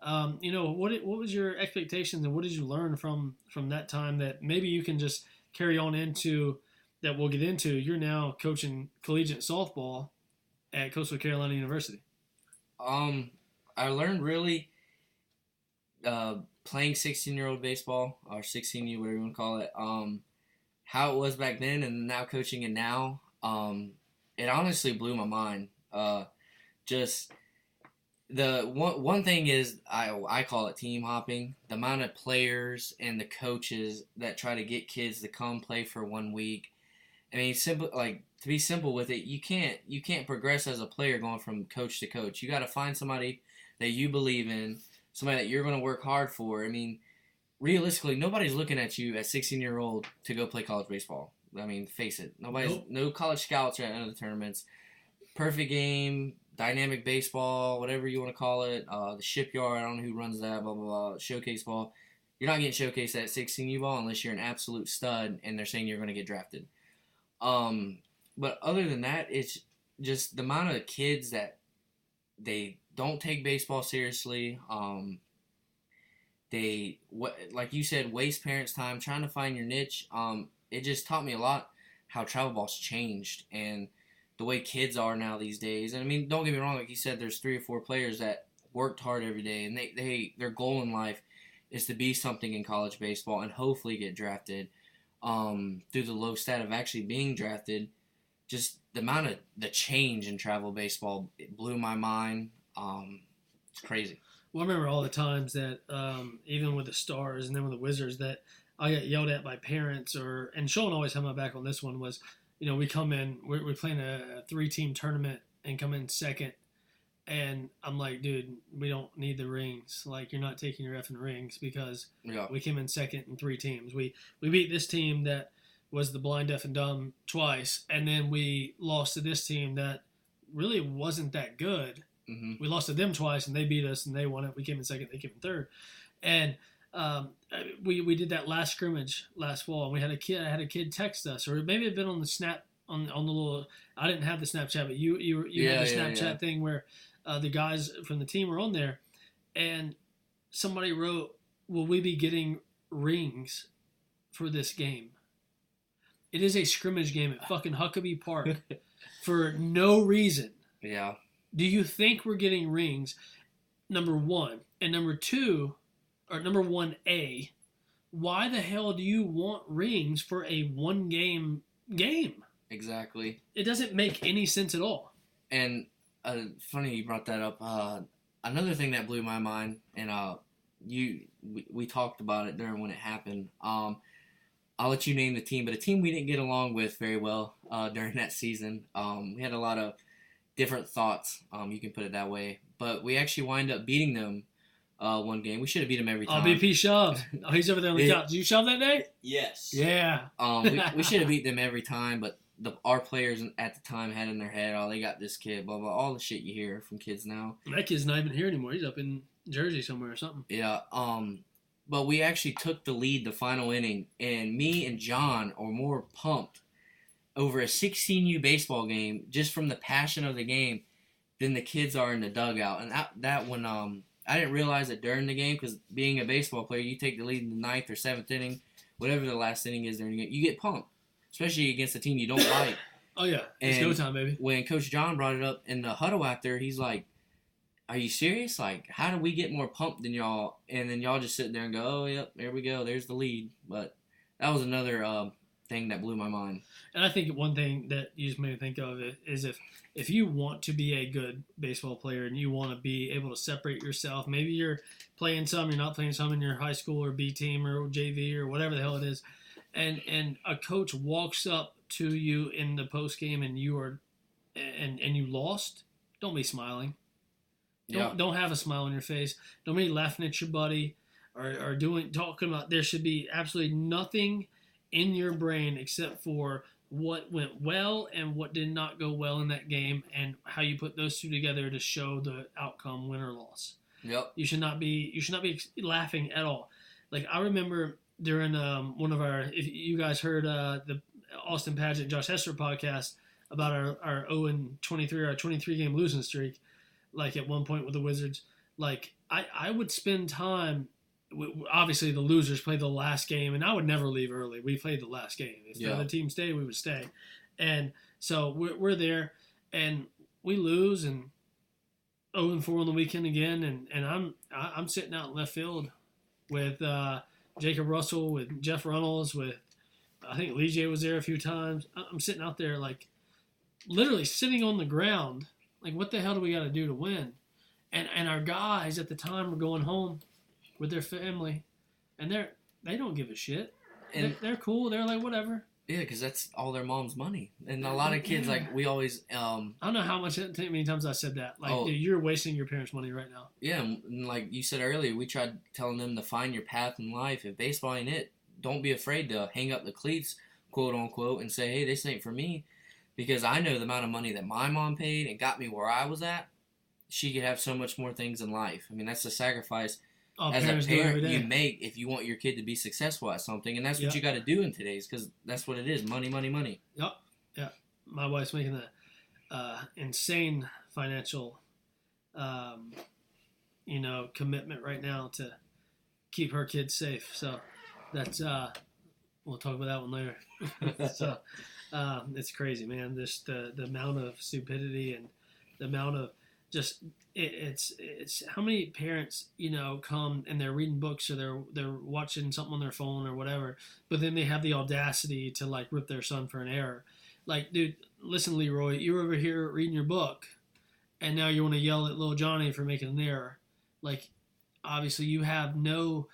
A: What was your expectations and what did you learn from that time that maybe you can just carry on into that we'll get into? You're now coaching collegiate softball at Coastal Carolina University.
B: I learned really playing 16-year-old baseball or 16U, whatever you want to call it. How it was back then and now coaching it now. It honestly blew my mind. Just the one thing is I call it team hopping. The amount of players and the coaches that try to get kids to come play for 1 week. I mean, to be simple with it, you can't progress as a player going from coach to coach. You got to find somebody that you believe in, somebody that you're going to work hard for. I mean, realistically, nobody's looking at you at 16-year-old to go play college baseball. I mean, face it. No college scouts are at the tournaments. Perfect game, dynamic baseball, whatever you want to call it. The shipyard, I don't know who runs that, blah, blah, blah. Showcase ball. You're not getting showcased at 16U ball unless you're an absolute stud and they're saying you're going to get drafted. But other than that, it's just the amount of kids that they don't take baseball seriously. Like you said, waste parents' time trying to find your niche. It just taught me a lot how travel ball's changed and the way kids are now these days. And I mean, don't get me wrong, like you said, there's 3 or 4 players that worked hard every day and their goal in life is to be something in college baseball and hopefully get drafted. Through the low stat of actually being drafted, just the amount of the change in travel baseball, it blew my mind. It's crazy.
A: Well, I remember all the times that even with the Stars and then with the Wizards that I got yelled at by parents and Sean always had my back on this one was, we come in, we're playing a 3-team tournament and come in second. And I'm like, dude, we don't need the rings. Like, you're not taking your effing rings because we came in second in 3 teams. We beat this team that was the blind, deaf, and dumb twice. And then we lost to this team that really wasn't that good. Mm-hmm. We lost to them twice, and they beat us, and they won it. We came in second. They came in third. And we did that last scrimmage last fall, and I had a kid text us, or maybe it had been on the Snap, on the little – I didn't have the Snapchat, but you had the Snapchat thing where the guys from the team were on there, and somebody wrote, will we be getting rings for this game? It is a scrimmage game at fucking Huckabee Park for no reason.
B: Yeah.
A: Do you think we're getting rings? Number one. And number two, or number 1A, why the hell do you want rings for a 1-game game?
B: Exactly.
A: It doesn't make any sense at all.
B: And funny you brought that up. Another thing that blew my mind, and we talked about it during when it happened. I'll let you name the team, but a team we didn't get along with very well during that season. We had a lot of different thoughts, you can put it that way. But we actually wind up beating them one game. We should have beat them every time.
A: BP shoved. Oh, he's over there on the couch. Did you shove that day?
C: Yes.
A: Yeah.
B: We should have beat them every time, but our players at the time had in their head, oh, they got this kid, blah blah, all the shit you hear from kids now.
A: That kid's not even here anymore. He's up in Jersey somewhere or something.
B: Yeah. But we actually took the lead the final inning, and me and John are more pumped over a 16U baseball game just from the passion of the game than the kids are in the dugout. And that when I didn't realize it during the game, because being a baseball player, you take the lead in the 9th or 7th inning, whatever the last inning is during the game, you get pumped, especially against a team you don't like.
A: Oh yeah, it's go time, baby.
B: When Coach John brought it up in the huddle after, he's like, "Are you serious? Like, how do we get more pumped than y'all?" And then y'all just sit there and go, "Oh, yep, there we go. There's the lead." But that was another thing that blew my mind.
A: And I think one thing that you just made me think of is if you want to be a good baseball player and you want to be able to separate yourself, maybe you're playing some, you're not playing some in your high school or B team or JV or whatever the hell it is, and a coach walks up to you in the post game and you are and you lost, don't be smiling. Don't have a smile on your face. Don't be laughing at your buddy or talking about. There should be absolutely nothing in your brain except for what went well and what did not go well in that game, and how you put those two together to show the outcome, win or loss.
B: Yep.
A: You should not be laughing at all. Like, I remember during one of our, if you guys heard the Austin Padgett Josh Hester podcast about our 0-23, our 23 game losing streak, like at one point with the Wizards, like I would spend time. Obviously, the losers played the last game, and I would never leave early. We played the last game. If the other team stayed, we would stay. And so we're there, and we lose, and 0-4 on the weekend again. And I'm sitting out in left field with Jacob Russell, with Jeff Runnels, with I think Lee J was there a few times. I'm sitting out there, like, literally sitting on the ground, like, what the hell do we got to do to win? And our guys at the time were going home with their family, and they don't give a shit. And they're cool. They're like, whatever.
B: Yeah, because that's all their mom's money. And a lot of kids, like, we always...
A: I don't know how many times I said that. Like, dude, you're wasting your parents' money right now.
B: Yeah, and like you said earlier, we tried telling them to find your path in life. If baseball ain't it, don't be afraid to hang up the cleats, quote unquote, and say, hey, this ain't for me. Because I know the amount of money that my mom paid and got me where I was at, she could have so much more things in life. I mean, that's the sacrifice as a parent you make if you want your kid to be successful at something. And that's what you got to do in today's, because that's what it is. Money, money, money.
A: Yep. Yeah. My wife's making that insane financial, commitment right now to keep her kids safe. So that's, we'll talk about that one later. So it's crazy, man. Just the amount of stupidity and the amount of just it's how many parents come and they're reading books or they're watching something on their phone or whatever, but then they have the audacity to like rip their son for an error. Like, dude, listen, Leroy, you're over here reading your book, and now you want to yell at little Johnny for making an error. Like, obviously you have nothing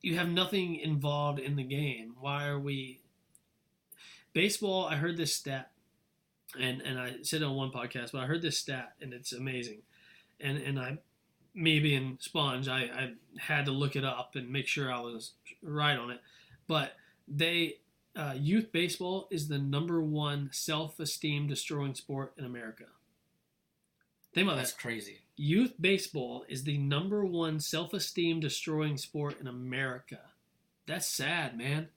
A: involved in the game. Why are we? Baseball, I heard this stat, and I said it on one podcast, but I heard this stat, and it's amazing. And me being sponge, I had to look it up and make sure I was right on it. But youth baseball is the number one self-esteem destroying sport in America. Think about that.
B: That's crazy.
A: Youth baseball is the number one self-esteem destroying sport in America. That's sad, man.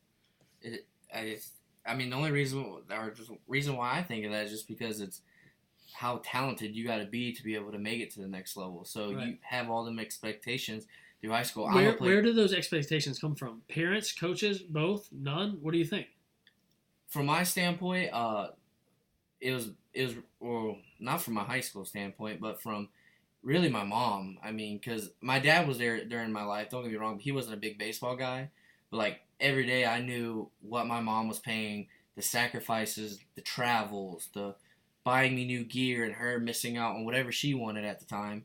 B: I mean, the only reason why I think of that is just because it's how talented you got to be able to make it to the next level. So right. You have all them expectations through high school.
A: Where do those expectations come from? Parents, coaches, both, none? What do you think?
B: From my standpoint, it was well, not from my high school standpoint, but from really my mom. I mean, because my dad was there during my life. Don't get me wrong, but he wasn't a big baseball guy. But like every day, I knew what my mom was paying, the sacrifices, the travels, the buying me new gear, and her missing out on whatever she wanted at the time.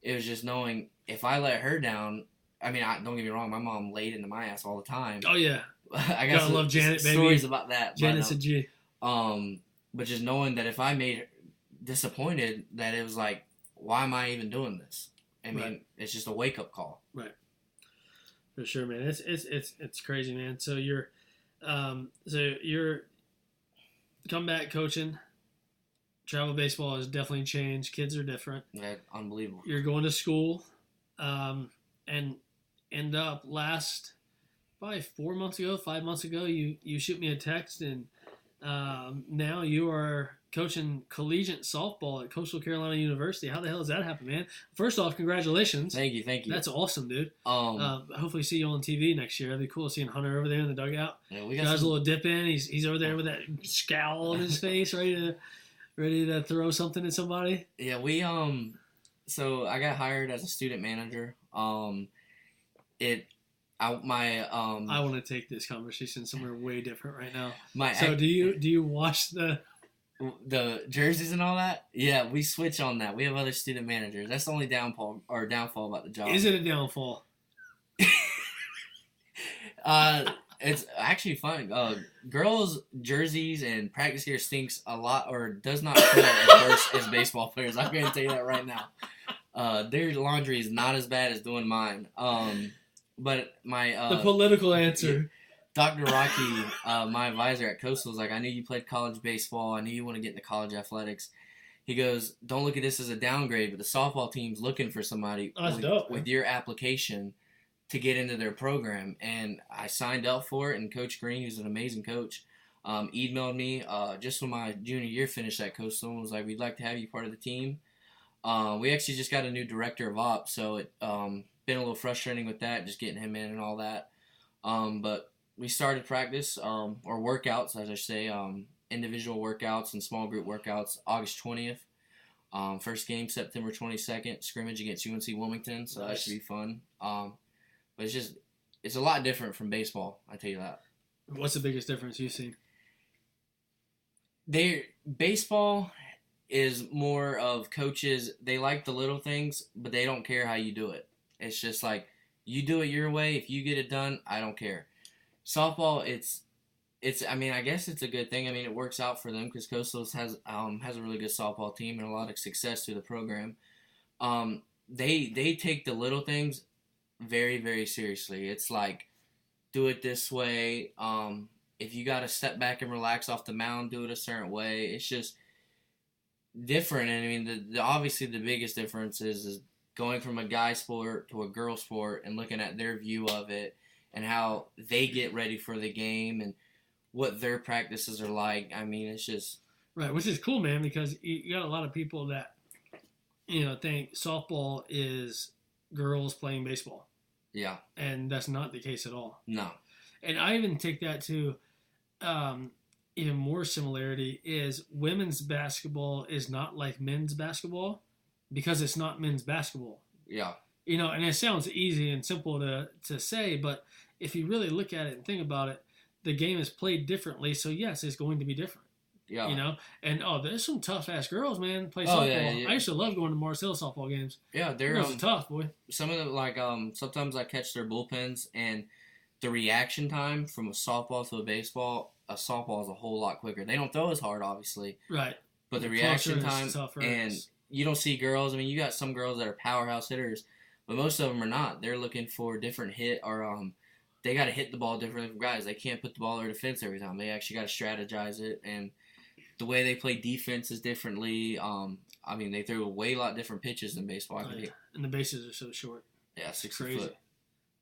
B: It was just knowing if I let her down. I mean, don't get me wrong, my mom laid into my ass all the time.
A: Oh yeah,
B: I got
A: love Janet,
B: stories
A: baby.
B: about that.
A: Janet's a G.
B: But just knowing that if I made her disappointed, that it was like, why am I even doing this? I mean, right. It's just a wake up call.
A: Right. For sure, man. It's crazy, man. So you're come back coaching. Travel baseball has definitely changed. Kids are different.
B: Yeah, unbelievable.
A: You're going to school, and end up probably 4 months ago, 5 months ago, you shoot me a text, and now you are coaching collegiate softball at Coastal Carolina University. How the hell does that happen, man? First off, congratulations.
B: Thank you.
A: That's awesome, dude.
B: Um,
A: Hopefully see you on TV next year. That'd be cool seeing Hunter over there in the dugout.
B: yeah, we
A: Got his little dip in. He's over there with that scowl on his face, ready to throw something at somebody.
B: Yeah, we so I got hired as a student manager. I
A: want to take this conversation somewhere way different right now.
B: So
A: do you watch the
B: jerseys and all that? Yeah, we switch on that. We have other student managers. That's the only downfall about the job.
A: Is it a downfall?
B: It's actually fun. Girls' jerseys and practice gear stinks a lot, or does not smell as worse as baseball players. I'm going to tell you that right now. Their laundry is not as bad as doing mine. But my
A: the political answer.
B: Dr. Rocky, my advisor at Coastal, was like, I knew you played college baseball. I knew you want to get into college athletics. He goes, don't look at this as a downgrade, but the softball team's looking for somebody with your application to get into their program. And I signed up for it, and Coach Green, who's an amazing coach, emailed me just when my junior year finished at Coastal, and was like, we'd like to have you part of the team. We actually just got a new director of ops, so it been a little frustrating with that, just getting him in and all that. But we started practice, or workouts, as I say, individual workouts and small group workouts, August 20th. First game, September 22nd, scrimmage against UNC Wilmington, so that should be fun. But it's a lot different from baseball, I tell you that.
A: What's the biggest difference you've seen?
B: Baseball is more of coaches, they like the little things, but they don't care how you do it. It's just like, you do it your way. If you get it done, I don't care. Softball, it's. I mean, I guess it's a good thing. I mean, it works out for them because Coastal has a really good softball team and a lot of success through the program. They take the little things very, very seriously. It's like, do it this way. If you got to step back and relax off the mound, do it a certain way. It's just different. And I mean, obviously the biggest difference is going from a guy sport to a girl sport and looking at their view of it and how they get ready for the game and what their practices are like. I mean, it's just...
A: Right, which is cool, man, because you got a lot of people that, think softball is girls playing baseball.
B: Yeah.
A: And that's not the case at all.
B: No.
A: And I even take that to even more similarity is women's basketball is not like men's basketball because it's not men's basketball.
B: Yeah.
A: And it sounds easy and simple to say, but if you really look at it and think about it, the game is played differently, so yes, it's going to be different.
B: Yeah.
A: And there's some tough ass girls, man, play softball.
B: Yeah.
A: I used to love going to Mars Hill softball games.
B: Yeah, they're
A: girls are tough, boy.
B: Some of them, sometimes I catch their bullpens, and the reaction time from a softball to a softball is a whole lot quicker. They don't throw as hard, obviously.
A: Right.
B: But the reaction time, and you don't see girls. I mean, you got some girls that are powerhouse hitters, but most of them are not. They're looking for a different hit, or they got to hit the ball differently from guys. They can't put the ball in their defense every time. They actually got to strategize it, and the way they play defense is differently. I mean, they throw a lot different pitches than baseball.
A: And the bases are so short.
B: Yeah, 60 foot.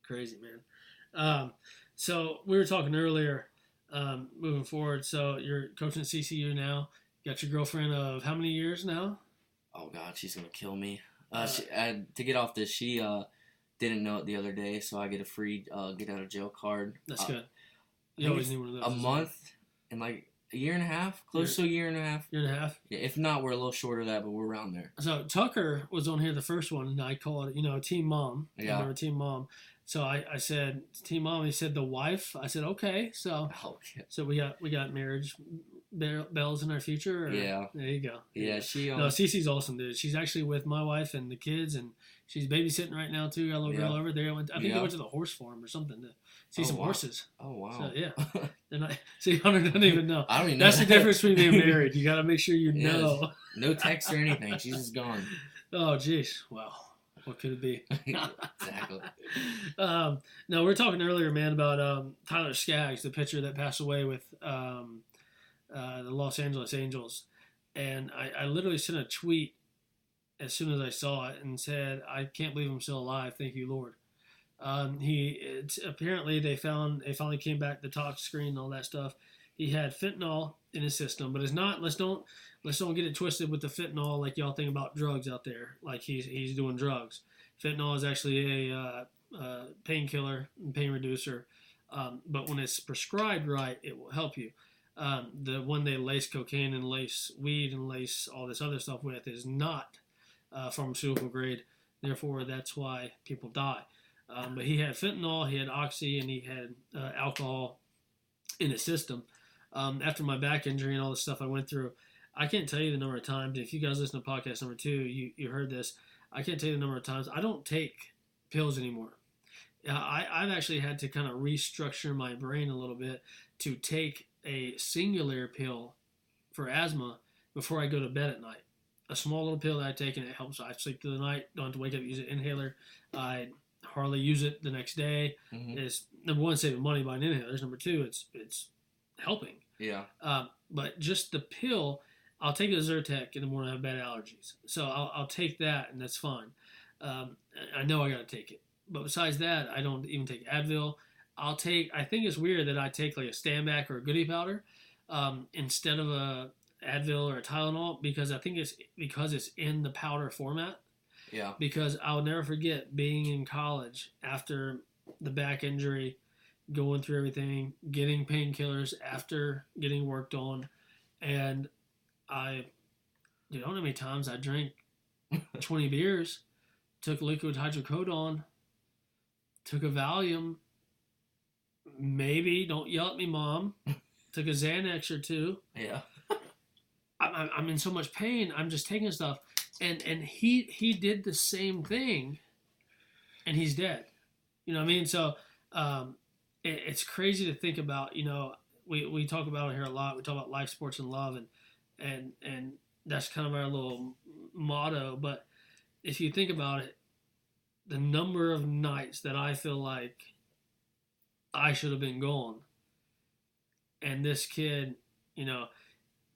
A: Crazy, man. So we were talking earlier, moving forward. So you're coaching at CCU now. You got your girlfriend of how many years now?
B: Oh, God, she's going to kill me. To get off this, she didn't know it the other day, so I get a free get out of jail card.
A: That's good. You always need one of those.
B: A month and like a year and a half, close to a year and a half.
A: Year and a half?
B: Yeah, if not, we're a little short of that, but we're around there.
A: So Tucker was on here the first one, and I called it, Team Mom.
B: Yeah.
A: Remember Team Mom. So I said, Team Mom. He said, the wife. I said, okay. So we got marriage bells in our future.
B: Yeah.
A: There you go.
B: Yeah, she...
A: No, Cece's awesome, dude. She's actually with my wife and the kids, and she's babysitting right now, too. Got a little girl over there. I think they went to the horse farm or something to see some horses.
B: Oh, wow.
A: So, yeah. See, Hunter doesn't even know.
B: I don't even know.
A: That's the difference between being married. You got to make sure you know.
B: No text or anything. She's just gone.
A: Oh, jeez. Wow. What could it be?
B: Exactly.
A: No, we were talking earlier, man, about Tyler Skaggs, the pitcher that passed away with the Los Angeles Angels, and I literally sent a tweet as soon as I saw it and said, "I can't believe I'm still alive. Thank you, Lord." Apparently they finally came back the tox screen and all that stuff. He had fentanyl in his system, but it's not. Let's don't get it twisted with the fentanyl like y'all think about drugs out there. Like he's doing drugs. Fentanyl is actually a painkiller and pain reducer, but when it's prescribed right, it will help you. The one they lace cocaine and lace weed and lace all this other stuff with is not pharmaceutical grade. Therefore, that's why people die. But he had fentanyl, he had oxy, and he had alcohol in his system. After my back injury and all the stuff I went through, I can't tell you the number of times. If you guys listen to podcast number 2, you heard this. I can't tell you the number of times. I don't take pills anymore. I've actually had to kind of restructure my brain a little bit to take a singular pill for asthma before I go to bed at night. A small little pill that I take, and it helps. I sleep through the night. Don't have to wake up and use an inhaler. I hardly use it the next day.
B: Mm-hmm.
A: It's number one, saving money buying inhalers. Number two, it's helping.
B: Yeah.
A: But just the pill, I'll take a Zyrtec in the morning. I have bad allergies, so I'll take that, and that's fine. I know I got to take it, but besides that, I don't even take Advil. I think it's weird that I take like a Stanback or a Goody powder instead of a Advil or a Tylenol, because I think it's because it's in the powder format.
B: Yeah.
A: Because I'll never forget being in college after the back injury, going through everything, getting painkillers after getting worked on, and I don't know how many times I drank 20 beers, took liquid hydrocodone, took a Valium, maybe, don't yell at me, Mom, took a Xanax or two.
B: Yeah.
A: I'm in so much pain, I'm just taking stuff. And he did the same thing, and he's dead. You know what I mean? So it's crazy to think about. You know, we talk about it here a lot. We talk about life, sports, and love, and that's kind of our little motto. But if you think about it, the number of nights that I feel like I should have been gone, and this kid, you know,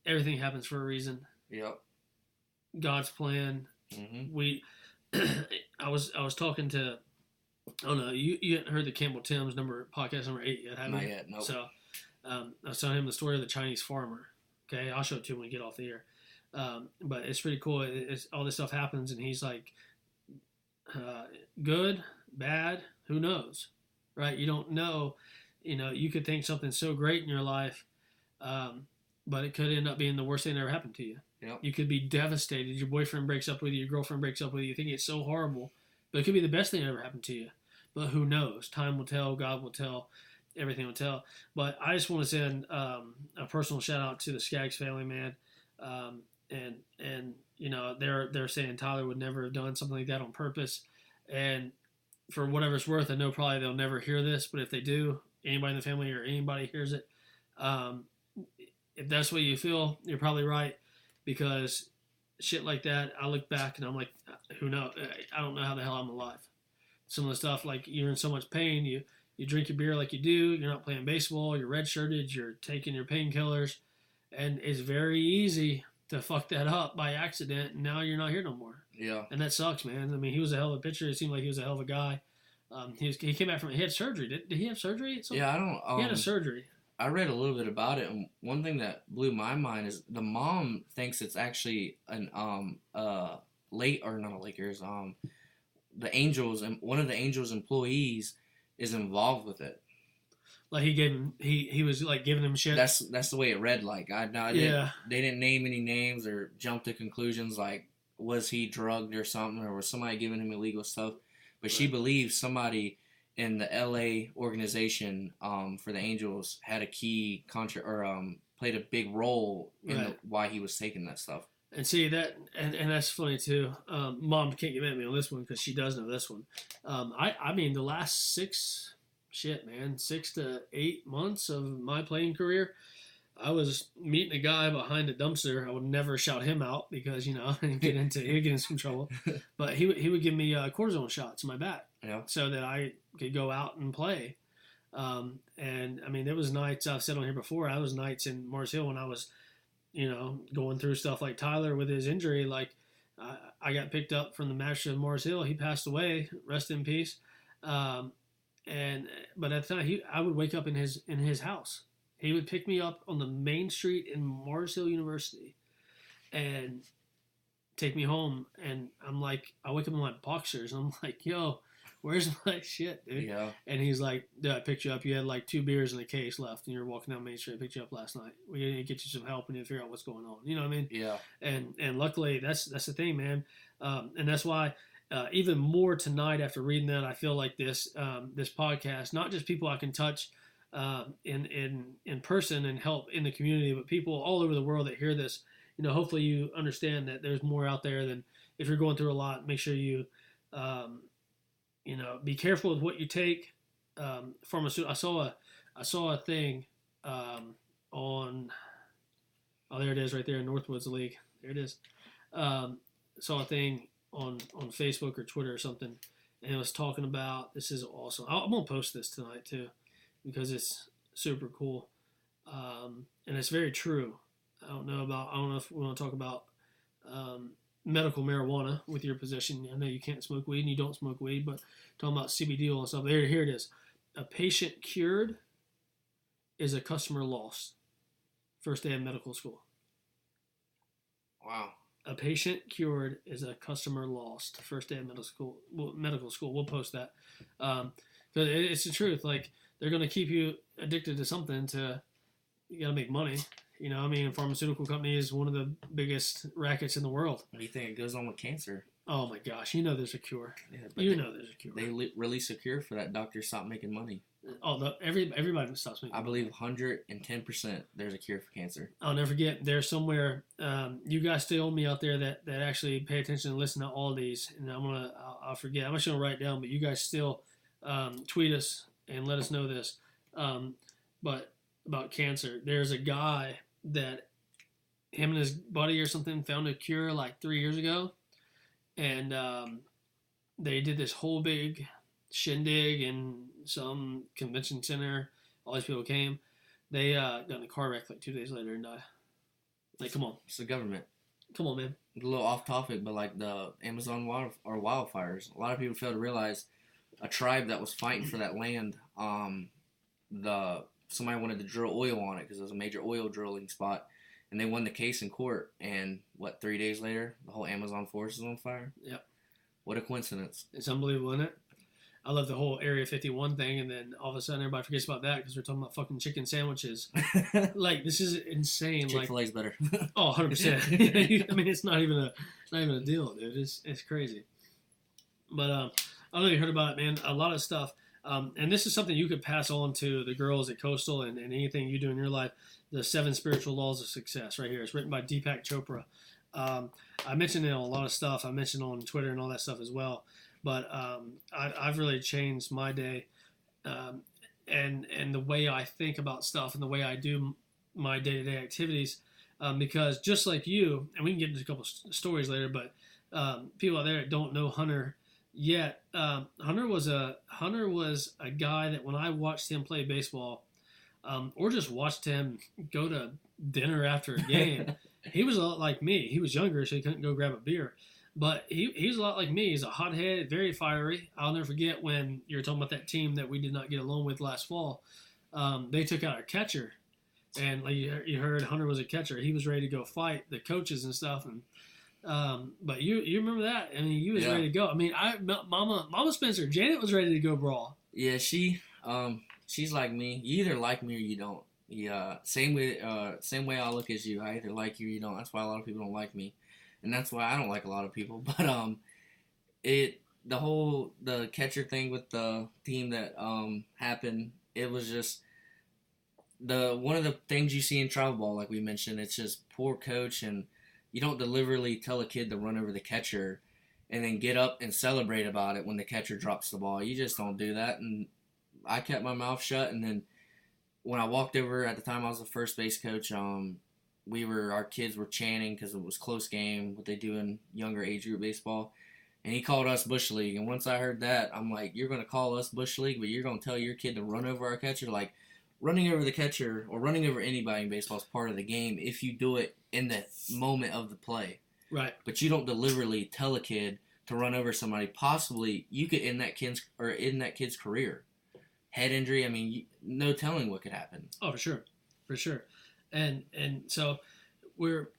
A: everything happens for a reason.
B: Yep.
A: God's plan.
B: Mm-hmm.
A: I was talking to, I don't know, you hadn't heard the Campbell Timms podcast number 8 yet, have you?
B: Not yet, no.
A: So I was telling him the story of the Chinese farmer. Okay, I'll show it to you when we get off the air. But it's pretty cool. It's all this stuff happens, and he's like, good, bad, who knows, right? You don't know. You know, you could think something's so great in your life, but it could end up being the worst thing that ever happened to you.
B: Yep.
A: You could be devastated. Your boyfriend breaks up with you. Your girlfriend breaks up with you. You think it's so horrible. But it could be the best thing that ever happened to you. But who knows? Time will tell. God will tell. Everything will tell. But I just want to send a personal shout out to the Skaggs family, man. And you know, they're saying Tyler would never have done something like that on purpose. And for whatever it's worth, I know probably they'll never hear this. But if they do, anybody in the family or anybody hears it, if that's what you feel, you're probably right. Because shit like that, I look back and I'm like, who knows? I don't know how the hell I'm alive. Some of the stuff, like you're in so much pain, you drink your beer like you do, you're not playing baseball, you're redshirted, you're taking your painkillers, and it's very easy to fuck that up by accident, and now you're not here no more.
B: Yeah.
A: And that sucks, man. I mean, he was a hell of a pitcher. It seemed like he was a hell of a guy. He came back he had surgery. Did he have surgery?
B: Yeah, I don't.
A: He had a surgery.
B: I read a little bit about it, and one thing that blew my mind is the mom thinks it's actually an the Angels, and one of the Angels employees is involved with it.
A: Like he was like giving him shit.
B: That's the way it read. Like they didn't name any names or jump to conclusions like was he drugged or something, or was somebody giving him illegal stuff. But she believes somebody in the LA organization for the Angels had a key played a big role in why he was taking that stuff.
A: And see that, and that's funny too. Mom can't get mad at me on this one because she does know this one. I mean, the last 6 to 8 months of my playing career, I was meeting a guy behind a dumpster. I would never shout him out because, you know, he'd get in some trouble. But he would give me cortisone shots in my back, so that I could go out and play. And I mean, there was nights I've said on here before. I was nights in Mars Hill when I was, going through stuff like Tyler with his injury. Like I got picked up from the Master of Mars Hill. He passed away. Rest in peace. But at the time, I would wake up in his house. He would pick me up on the main street in Mars Hill University, and take me home. And I'm like, I wake up in my boxers. And I'm like, yo, where's my shit, dude?
B: Yeah.
A: And he's like, dude, I picked you up. You had like 2 beers in a case left, and you're walking down Main Street. I picked you up last night. We need to get you some help and figure out what's going on. You know what I mean?
B: Yeah.
A: And luckily, that's the thing, man. And that's why. Even more tonight after reading that, I feel like this podcast, not just people I can touch in person and help in the community, but people all over the world that hear this. Hopefully you understand that there's more out there than if you're going through a lot. Make sure you, be careful with what you take. Pharmaceutical. I saw a thing on. Oh, there it is, right there in Northwoods League. There it is. Saw a thing on Facebook or Twitter or something, and it was talking about, this is awesome. I'm gonna post this tonight too, because it's super cool, and it's very true. I don't know if we want to talk about medical marijuana with your position. I know you can't smoke weed and you don't smoke weed, but talking about CBD oil and stuff. Here it is. A patient cured is a customer lost. First day of medical school.
B: Wow.
A: A patient cured is a customer lost. First day of medical school. We'll post that. Because it's the truth. Like, they're going to keep you addicted to something you got to make money. Pharmaceutical company is one of the biggest rackets in the world.
B: What do you think it goes on with cancer?
A: Oh my gosh, there's a cure.
B: Yeah,
A: there's a cure.
B: They release a cure for that. Doctors stop making money.
A: Oh, everybody stops making money.
B: I believe 110% there's a cure for cancer.
A: I'll never forget. There's somewhere. You guys still me out there that actually pay attention and listen to all these. And I'll forget. I'm not gonna write it down, but you guys still tweet us and let us know this. But about cancer, there's a guy that him and his buddy or something found a cure like 3 years ago, and they did this whole big shindig in some convention center. All these people came. They got in a car wreck like 2 days later and died. Like, come on.
B: It's the government.
A: Come on, man.
B: A little off topic, but like the Amazon wildfires, a lot of people fail to realize a tribe that was fighting for that land, somebody wanted to drill oil on it because it was a major oil drilling spot, and they won the case in court. And 3 days later, the whole Amazon forest is on fire?
A: Yep.
B: What a coincidence.
A: It's unbelievable, isn't it? I love the whole Area 51 thing, and then all of a sudden everybody forgets about that because we're talking about fucking chicken sandwiches. Like, this is insane.
B: Chick-fil-A's better.
A: Oh, 100%. I mean, it's not even a deal, dude. It's crazy. But I don't know if you heard about it, man. A lot of stuff. And this is something you could pass on to the girls at Coastal and anything you do in your life. The 7 Spiritual Laws of Success right here. It's written by Deepak Chopra. I mentioned it on a lot of stuff. I mentioned on Twitter and all that stuff as well. But I've really changed my day and the way I think about stuff and the way I do my day-to-day activities. Because just like you, and we can get into a couple stories later, but people out there that don't know Hunter yet, Hunter was a guy that when I watched him play baseball, or just watched him go to dinner after a game, he was a lot like me. He was younger, so he couldn't go grab a beer. But he was a lot like me. He's a hothead, very fiery. I'll never forget when you were talking about that team that we did not get along with last fall. They took out our catcher, and like you heard, Hunter was a catcher. He was ready to go fight the coaches and stuff. And but you remember that? I mean, you was ready to go. I mean, Mama Spencer, Janet was ready to go brawl.
B: Yeah, she's like me. You either like me or you don't. Yeah, same way I look as you. I either like you or you don't. That's why a lot of people don't like me. And that's why I don't like a lot of people. But the catcher thing with the team that happened, it was just one of the things you see in travel ball, like we mentioned. It's just poor coach, and you don't deliberately tell a kid to run over the catcher and then get up and celebrate about it when the catcher drops the ball. You just don't do that. And I kept my mouth shut. And then when I walked over, at the time I was the first base coach, our kids were chanting because it was close game, what they do in younger age group baseball. And he called us Bush League. And once I heard that, I'm like, you're going to call us Bush League, but you're going to tell your kid to run over our catcher? Like, running over the catcher or running over anybody in baseball is part of the game if you do it in the moment of the play.
A: Right.
B: But you don't deliberately tell a kid to run over somebody. Possibly, you could end that kid's career. Head injury, I mean, no telling what could happen.
A: Oh, for sure. For sure. And so we're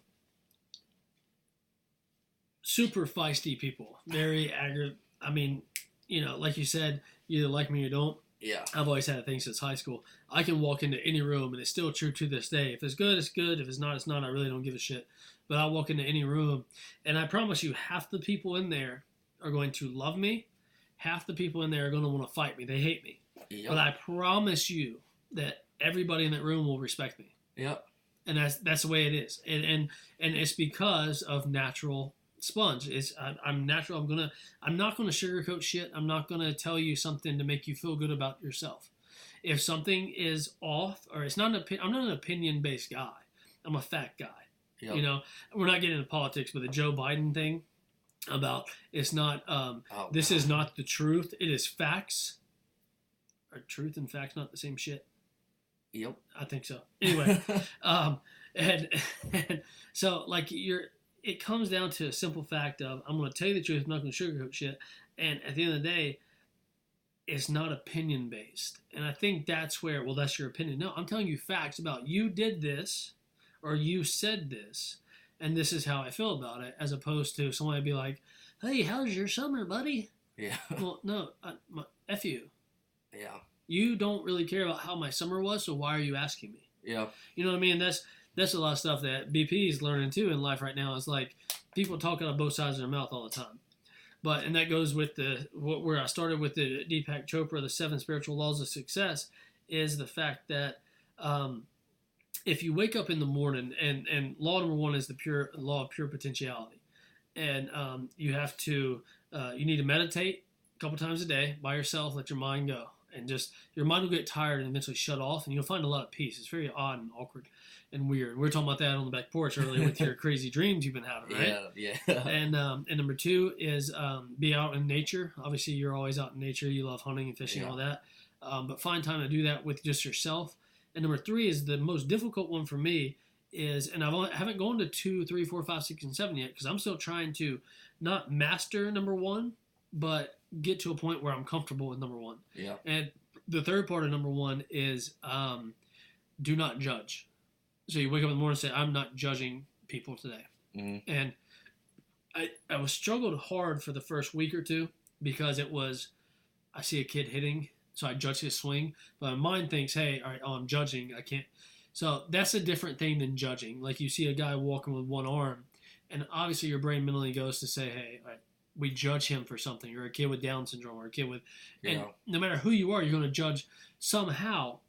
A: super feisty people. Very aggravated. I mean, like you said, you either like me or don't.
B: Yeah.
A: I've always had a thing since high school. I can walk into any room, and it's still true to this day. If it's good, it's good. If it's not, it's not. I really don't give a shit. But I'll walk into any room, and I promise you, half the people in there are going to love me. Half the people in there are going to want to fight me. They hate me.
B: Yep.
A: But I promise you that everybody in that room will respect me.
B: Yep.
A: And that's the way it is. And it's because of natural sponge. I'm natural. I'm not gonna sugarcoat shit. I'm not gonna tell you something to make you feel good about yourself. If something is off, or it's not I'm not an opinion based guy. I'm a fact guy.
B: Yep.
A: We're not getting into politics, but the Joe Biden thing about it's not. This is not the truth. It is facts. Are truth and facts not the same shit?
B: Yep.
A: I think so. Anyway, and so like it comes down to a simple fact of I'm going to tell you the truth. I'm not going to sugarcoat shit. And at the end of the day, it's not opinion based. And I think that's where, well, that's your opinion. No, I'm telling you facts about you did this or you said this, and this is how I feel about it, as opposed to somebody be like, hey, how's your summer, buddy?
B: Yeah.
A: Well, no, F you.
B: Yeah.
A: You don't really care about how my summer was, so why are you asking me?
B: Yeah.
A: You know what I mean? That's a lot of stuff that BP is learning too in life right now. Is like people talk out of both sides of their mouth all the time. And that goes with where I started with the Deepak Chopra, the 7 spiritual laws of success, is the fact that if you wake up in the morning, and law number 1 is the law of pure potentiality, and you have to you need to meditate a couple times a day by yourself, let your mind go. And just your mind will get tired and eventually shut off, and you'll find a lot of peace. It's very odd and awkward and weird. We were talking about that on the back porch earlier with your crazy dreams you've been having, right?
B: Yeah.
A: And number 2 is be out in nature. Obviously, you're always out in nature. You love hunting and fishing, all that. But find time to do that with just yourself. And number 3 is the most difficult one for me is, and I haven't gone to 2, 3, 4, 5, 6, and 7 yet because I'm still trying to not master number 1, but get to a point where I'm comfortable with number 1.
B: Yeah.
A: And the third part of number 1 is do not judge. So you wake up in the morning and say, I'm not judging people today.
B: Mm-hmm.
A: And I was struggled hard for the first week or two because it was, I see a kid hitting, so I judge his swing. But my mind thinks, hey, all right, I'm judging. I can't. So that's a different thing than judging. Like you see a guy walking with one arm, and obviously your brain mentally goes to say, hey, all right, we judge him for something, or a kid with Down syndrome, or a kid with, and no matter who you are, you're going to judge somehow.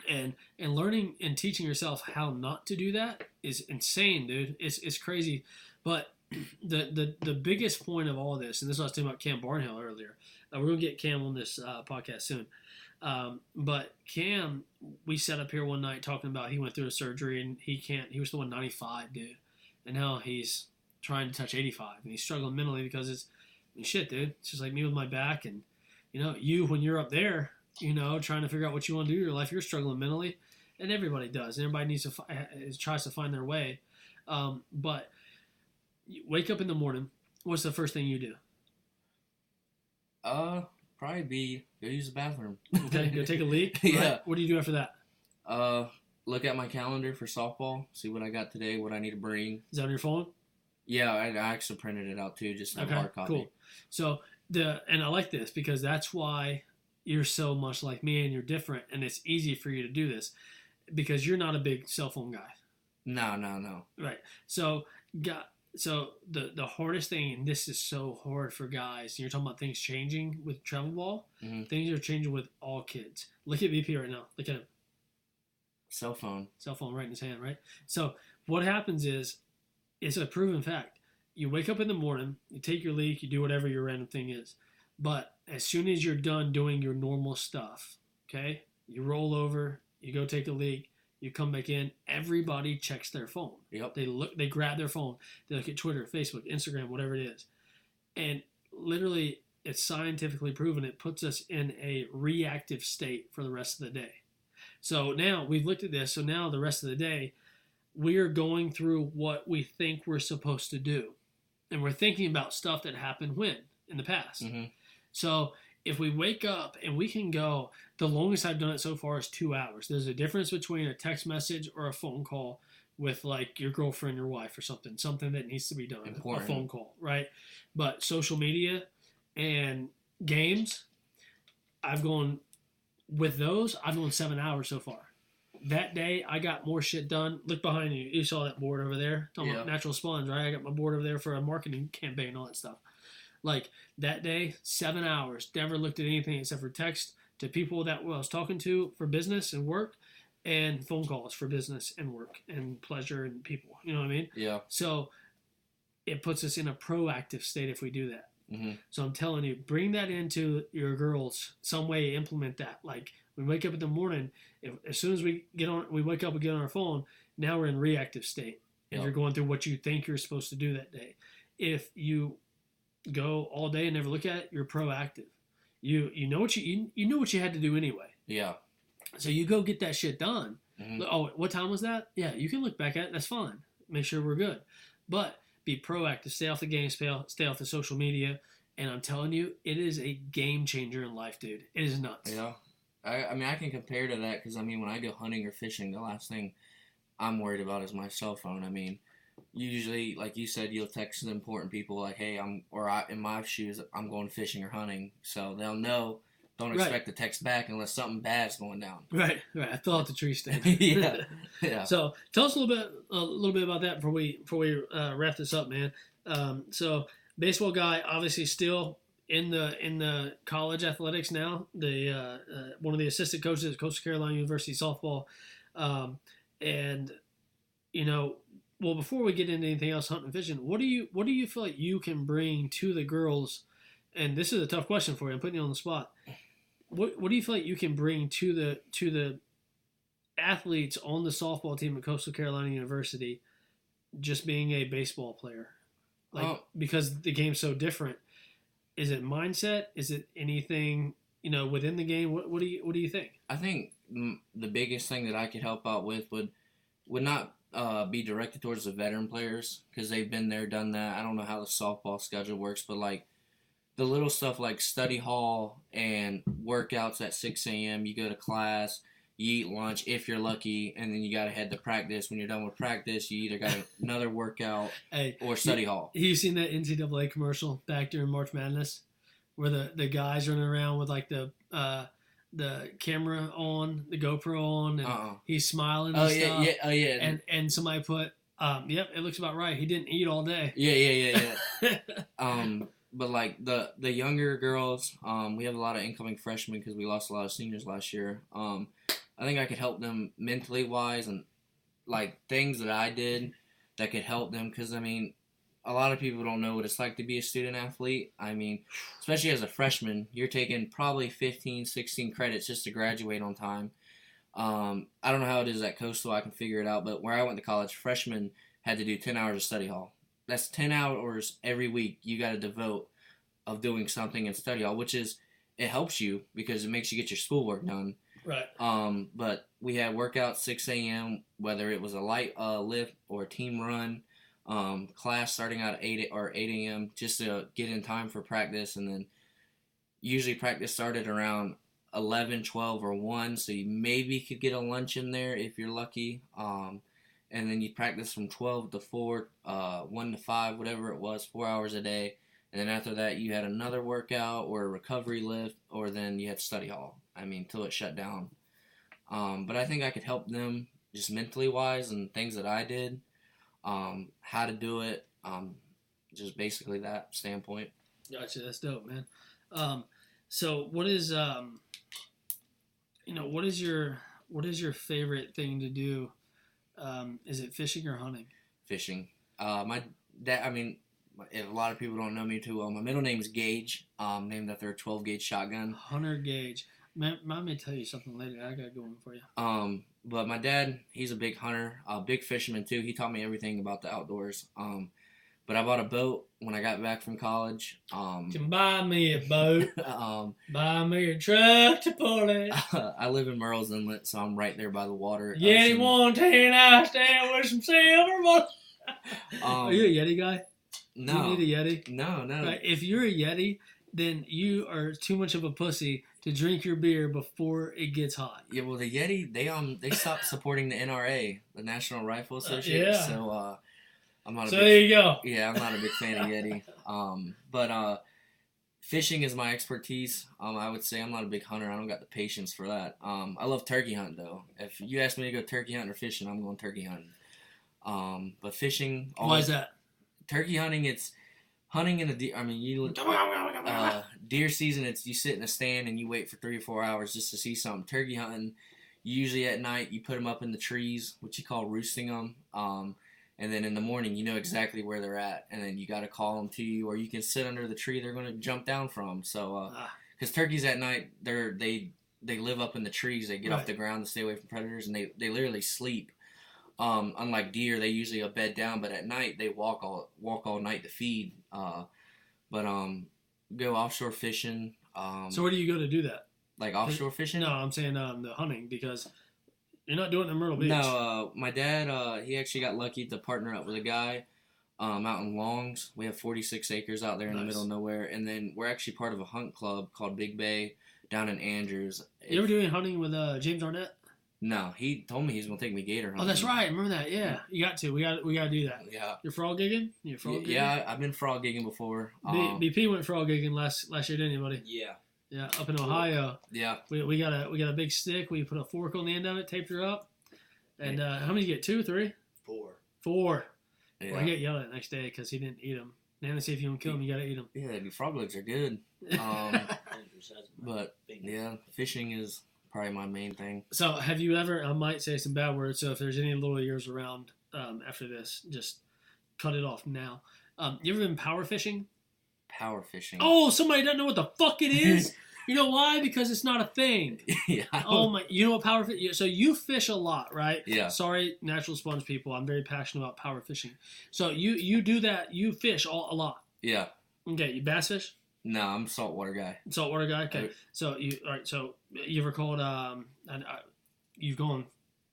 A: And learning and teaching yourself how not to do that is insane, dude. It's crazy. But the biggest point of all this, and this is what I was talking about Cam Barnhill earlier. We're going to get Cam on this podcast soon. But Cam, we sat up here one night talking about he went through a surgery and he was throwing 95, dude. And now he's trying to touch 85, and he's struggling mentally because it's shit, dude. It's just like me with my back, and when you're up there, trying to figure out what you want to do in your life, you're struggling mentally, and everybody does. And everybody needs to tries to find their way. But you wake up in the morning. What's the first thing you do?
B: Probably be go use the bathroom.
A: Okay, go take a leak.
B: Yeah.
A: Right? What do you do after that?
B: Look at my calendar for softball. See what I got today. What I need to bring.
A: Is that on your phone?
B: Yeah, I actually printed it out too, just in a hard copy.
A: Cool. So and I like this because that's why you're so much like me and you're different, and it's easy for you to do this because you're not a big cell phone guy.
B: No.
A: Right. So the hardest thing, and this is so hard for guys, and you're talking about things changing with travel ball.
B: Mm-hmm.
A: Things are changing with all kids. Look at BP right now. Look at him.
B: Cell phone
A: right in his hand, right? So what happens is, it's a proven fact. You wake up in the morning, you take your leak, you do whatever your random thing is. But as soon as you're done doing your normal stuff, okay, you roll over, you go take a leak, you come back in, everybody checks their phone.
B: Yep.
A: They grab their phone, they look at Twitter, Facebook, Instagram, whatever it is. And literally, it's scientifically proven it puts us in a reactive state for the rest of the day. So now we've looked at this. So now the rest of the day, we are going through what we think we're supposed to do. And we're thinking about stuff that happened when? In the past.
B: Mm-hmm.
A: So if we wake up and we can go, the longest I've done it so far is 2 hours. There's a difference between a text message or a phone call with like your girlfriend, your wife, or something that needs to be done.
B: Important.
A: A phone call, right? But social media and games, I've gone 7 hours so far. That day, I got more shit done. Look behind you. You saw that board over there. Talking about Natural Sponge, right? I got my board over there for a marketing campaign and all that stuff. Like, that day, 7 hours. Never looked at anything except for text to people that I was talking to for business and work, and phone calls for business and work and pleasure and people. You know what I mean?
B: Yeah.
A: So it puts us in a proactive state if we do that.
B: Mm-hmm.
A: So I'm telling you, bring that into your girls. Some way, implement that. Like, we wake up in the morning. As soon as we wake up and get on our phone. Now we're in reactive state, and you're going through what you think you're supposed to do that day. If you go all day and never look at it, you're proactive. You know what you know what you had to do anyway.
B: Yeah.
A: So you go get that shit done.
B: Mm-hmm.
A: Oh, what time was that? Yeah, you can look back at it. That's fine. Make sure we're good. But be proactive. Stay off the game. Stay off the social media. And I'm telling you, it is a game changer in life, dude. It is nuts.
B: Yeah. I mean, I can compare to that because, I mean, when I go hunting or fishing, the last thing I'm worried about is my cell phone. I mean, usually, like you said, you'll text the important people like, hey, in my shoes, I'm going fishing or hunting. So they'll know. Don't expect a text back unless something bad's going down.
A: Right. I fell out the tree stand.
B: Yeah.
A: So tell us a little bit about that before we wrap this up, man. So baseball guy, obviously still in the college athletics now. The one of the assistant coaches at Coastal Carolina University softball, and well, before we get into anything else, hunting and fishing, what do you feel like you can bring to the girls? And this is a tough question for you. I'm putting you on the spot. What do you feel like you can bring to the athletes on the softball team at Coastal Carolina University, just being a baseball player? Because the game's so different. Is it mindset? Is it anything within the game? What do you think?
B: I think the biggest thing that I could help out with would not be directed towards the veteran players because they've been there, done that. I don't know how the softball schedule works, but like the little stuff like study hall and workouts at 6 a.m. You go to class, you eat lunch if you're lucky, and then you got to head to practice. When you're done with practice, you either got another workout or study hall.
A: You seen that NCAA commercial back during March Madness where the guys running around with like the camera on, the GoPro on, and he's smiling and stuff.
B: Oh, yeah.
A: And somebody put, yep, it looks about right. He didn't eat all day.
B: Yeah. But like the younger girls, we have a lot of incoming freshmen because we lost a lot of seniors last year. I think I could help them mentally wise and like things that I did that could help them because I mean, a lot of people don't know what it's like to be a student athlete. I mean, especially as a freshman, you're taking probably 15, 16 credits just to graduate on time. I don't know how it is at Coastal. I can figure it out. But where I went to college, freshmen had to do 10 hours of study hall. That's 10 hours every week you got to devote of doing something in study hall, which is, it helps you because it makes you get your schoolwork done.
A: Right.
B: But we had workouts 6 a.m., whether it was a light lift or a team run, class starting out at 8 a.m. just to get in time for practice. And then usually practice started around 11, 12, or 1, so you maybe could get a lunch in there if you're lucky. And then you practice from 12 to 4, 1 to 5, whatever it was, 4 hours a day. And then after that, you had another workout or a recovery lift, or then you had study hall. I mean, till it shut down. But I think I could help them just mentally wise and things that I did, how to do it, just basically that standpoint.
A: Gotcha. That's dope, man. So what is what is your favorite thing to do? Is it fishing or hunting?
B: Fishing. My dad, I mean, if a lot of people don't know me too well, my middle name's Gage, named after a 12-gauge shotgun.
A: Hunter Gage. Man, I may tell you something later. I got going for you.
B: But my dad, he's a big hunter, a big fisherman too. He taught me everything about the outdoors. But I bought a boat when I got back from college.
A: Can buy me a boat. Buy me a truck to pull it.
B: I live in Merle's Inlet, so I'm right there by the water.
A: Yeti 110, I stand with some silver bullets. Are you a Yeti guy?
B: No.
A: You need a Yeti?
B: No.
A: Right, if you're a Yeti, then you are too much of a pussy to drink your beer before it gets hot.
B: Yeah, well, the Yeti, they stopped supporting the NRA, the National Rifle Association.
A: Yeah.
B: So I'm not.
A: There you go.
B: Yeah, I'm not a big fan of Yeti. But fishing is my expertise. I would say I'm not a big hunter. I don't got the patience for that. I love turkey hunting though. If you ask me to go turkey hunting or fishing, I'm going turkey hunting. But fishing.
A: Why is that?
B: Turkey hunting, it's hunting in a deer. I mean, deer season, it's you sit in a stand and you wait for 3 or 4 hours just to see something. Turkey hunting, usually at night you put them up in the trees, what you call roosting them. And then in the morning, you know exactly where they're at, and then you got to call them to you, or you can sit under the tree they're going to jump down from. So, because turkeys at night, they live up in the trees. They get off the ground to stay away from predators, and they literally sleep. Unlike deer, they usually are bed down, but at night they walk all night to feed. Go offshore fishing.
A: So where do you go to do that?
B: Like offshore fishing?
A: No, I'm saying the hunting, because you're not doing it in Myrtle Beach.
B: No, my dad, he actually got lucky to partner up with a guy out in Longs. We have 46 acres out there in the middle of nowhere. And then we're actually part of a hunt club called Big Bay down in Andrews.
A: You ever do any hunting with James Arnett?
B: No, he told me he's going to take me gator hunting.
A: Oh, that's right. I remember that. Yeah, you got to. We got to do that.
B: Yeah.
A: You're frog gigging?
B: Yeah, I've been frog gigging before.
A: BP went frog gigging last year, didn't anybody?
C: Yeah.
A: Yeah, up in Ohio.
B: Yeah.
A: We got a big stick. We put a fork on the end of it, taped her up. And how many did you get? 2, 3? 4.
B: Yeah.
A: Well, I get yelled at the next day because he didn't eat them. Now to see if you want to kill them, you got to eat them.
B: Yeah, the frog legs are good. But yeah, fishing is probably my main thing.
A: So have you ever, I might say some bad words, so if there's any little ears around after this, just cut it off now. You ever been power fishing?
B: Power fishing.
A: Oh, somebody doesn't know what the fuck it is? You know why? Because it's not a thing.
B: Yeah.
A: Oh my! You know what power fishing? So you fish a lot, right?
B: Yeah.
A: Sorry, natural sponge people. I'm very passionate about power fishing. So you do that. You fish a lot.
B: Yeah.
A: Okay. You bass fish?
B: No, I'm a saltwater guy.
A: Saltwater guy. Okay. So all right. So you ever called you've gone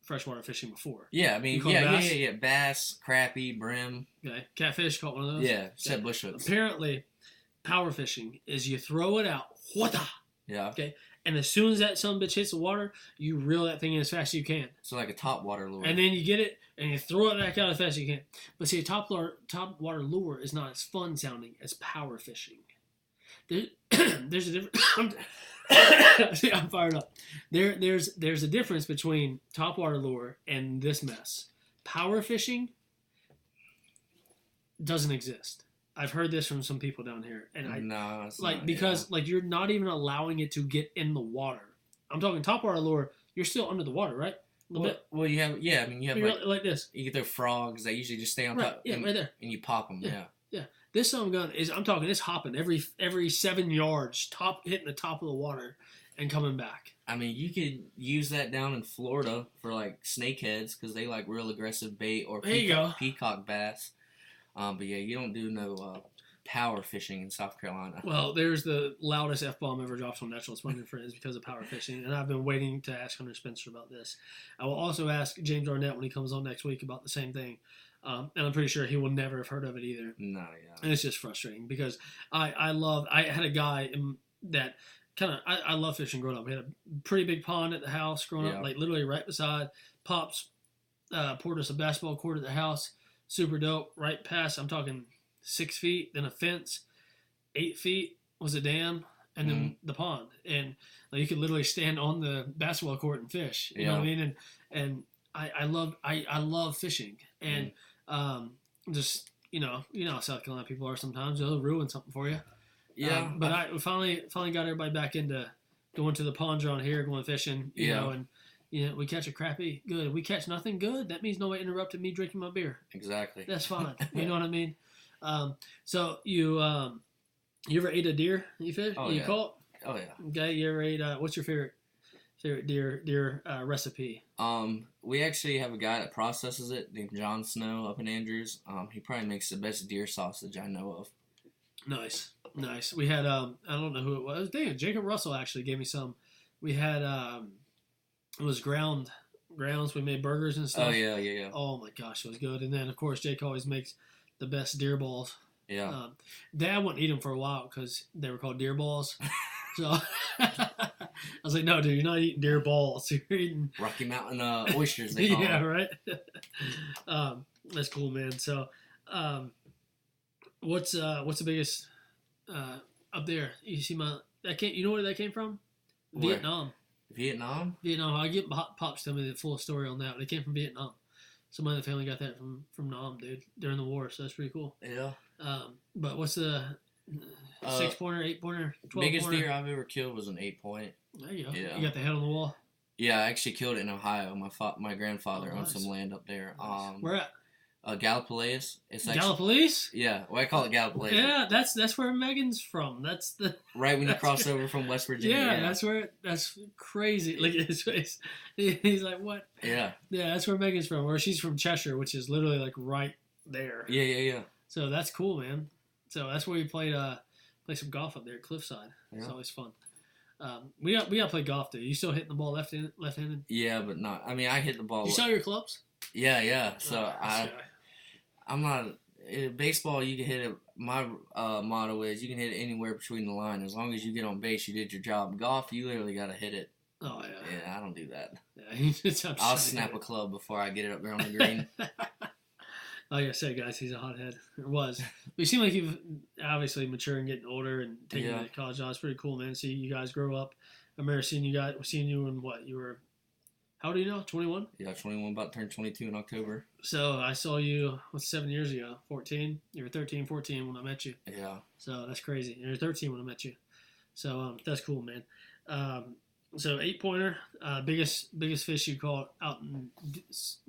A: freshwater fishing before?
B: Yeah. I mean, yeah. Bass, crappie, brim.
A: Okay. Catfish, caught one of those.
B: Yeah. Set bush hooks.
A: Apparently, power fishing is you throw it out. What?
B: Yeah.
A: Okay. And as soon as that son of a bitch hits the water, you reel that thing in as fast as you can.
B: So like a top water lure.
A: And then you get it and you throw it back out as fast as you can. But see, a top water lure is not as fun sounding as power fishing. There's a difference. See, I'm fired up. There's a difference between top water lure and this mess. Power fishing doesn't exist. I've heard this from some people down here, and you're not even allowing it to get in the water. I'm talking top water lure. You're still under the water, right? A little bit.
B: Well, you have
A: like this.
B: You get the frogs that usually just stay on top.
A: Yeah, right there.
B: And you pop them. Yeah.
A: This son of a gun is. I'm talking. It's hopping every 7 yards, hitting the top of the water, and coming back.
B: I mean, you could use that down in Florida for like snakeheads because they like real aggressive bait or peacock bass. But yeah, you don't do no power fishing in South Carolina.
A: Well, there's the loudest F-bomb ever dropped on Natural Sponge and Friends because of power fishing, and I've been waiting to ask Hunter Spencer about this. I will also ask James Arnett when he comes on next week about the same thing, and I'm pretty sure he will never have heard of it either.
B: No, yeah.
A: And it's just frustrating because I had a guy that I love fishing growing up. We had a pretty big pond at the house growing up, like literally right beside. Pops poured us a basketball court at the house. Super dope. Right past, I'm talking 6 feet, then a fence. 8 feet was a dam, and then the pond. And like, you could literally stand on the basketball court and fish. You know what I mean? And I love fishing. And just how South Carolina people are sometimes. They'll ruin something for you.
B: Yeah.
A: But I finally got everybody back into going to the ponds around here, going fishing. You know, and we catch a crappie, good. We catch nothing, good. That means nobody interrupted me drinking my beer.
B: Exactly.
A: That's fine. You know what I mean? So you ever ate a deer? You fish?
B: Oh,
A: you
B: yeah.
A: caught?
B: Oh yeah.
A: Okay. You ever ate? What's your favorite favorite deer recipe?
B: We actually have a guy that processes it named John Snow up in Andrews. He probably makes the best deer sausage I know of.
A: Nice. We had I don't know who it was. Dang, Jacob Russell actually gave me some. We had it was grounds. We made burgers and stuff.
B: Oh yeah.
A: Oh my gosh, it was good. And then of course Jake always makes the best deer balls.
B: Yeah.
A: Dad wouldn't eat them for a while because they were called deer balls. So I was like, no, dude, you're not eating deer balls. You're eating
B: Rocky Mountain oysters. They call
A: yeah,
B: them.
A: right. That's cool, man. So, what's the biggest up there? You see you know where that came from?
B: Where?
A: Vietnam.
B: Vietnam?
A: I get Pops tell me the full story on that. But it came from Vietnam. Somebody in the family got that from Nam, dude, during the war. So that's pretty cool.
B: Yeah.
A: But what's the 6-pointer, 8-pointer, 12-pointer?
B: Biggest deer I've ever killed was an 8-point.
A: There you go.
B: Yeah.
A: You got the head on the wall.
B: Yeah, I actually killed it in Ohio. My grandfather
A: Oh,
B: owned
A: nice.
B: some land up there.
A: Nice. Where at?
B: Gallipolis. It's actually,
A: Gallipolis?
B: yeah, well, I call it Gallipolis.
A: Yeah, that's where Megan's from. That's the
B: Right when you
A: That's
B: cross
A: good.
B: over from West Virginia.
A: yeah. That's crazy. Like his face, he's like, what?
B: Yeah.
A: Yeah, that's where Megan's from. Where she's from Cheshire, which is literally like right there.
B: Yeah.
A: So that's cool, man. So that's where we played some golf up there at Cliffside. It's
B: Yeah.
A: always fun. We got to play golf, dude. You still hitting the ball left-handed?
B: Yeah, but not. I mean, I hit the ball.
A: You sell your clubs?
B: Yeah. So
A: Oh,
B: I'm not. In baseball, you can hit it. My motto is you can hit it anywhere between the line. As long as you get on base, you did your job. Golf, you literally got to hit it.
A: Oh yeah.
B: Yeah, I don't do that.
A: Yeah,
B: I'll snap a club before I get it up there on the green.
A: Like I said, guys, he's a hothead. Or was. But you seem like you've obviously maturing, getting older, and taking
B: Yeah.
A: the college job. It's pretty cool, man. See you guys grow up. I remember seeing you in what you were. How old are you now? 21.
B: Yeah, 21, about to turn 22 in October.
A: So I saw you 7 years ago. 14. You were 13, 14 when I met you.
B: Yeah.
A: So that's crazy. You were 13 when I met you. So that's cool, man. So 8-pointer, biggest fish you caught out in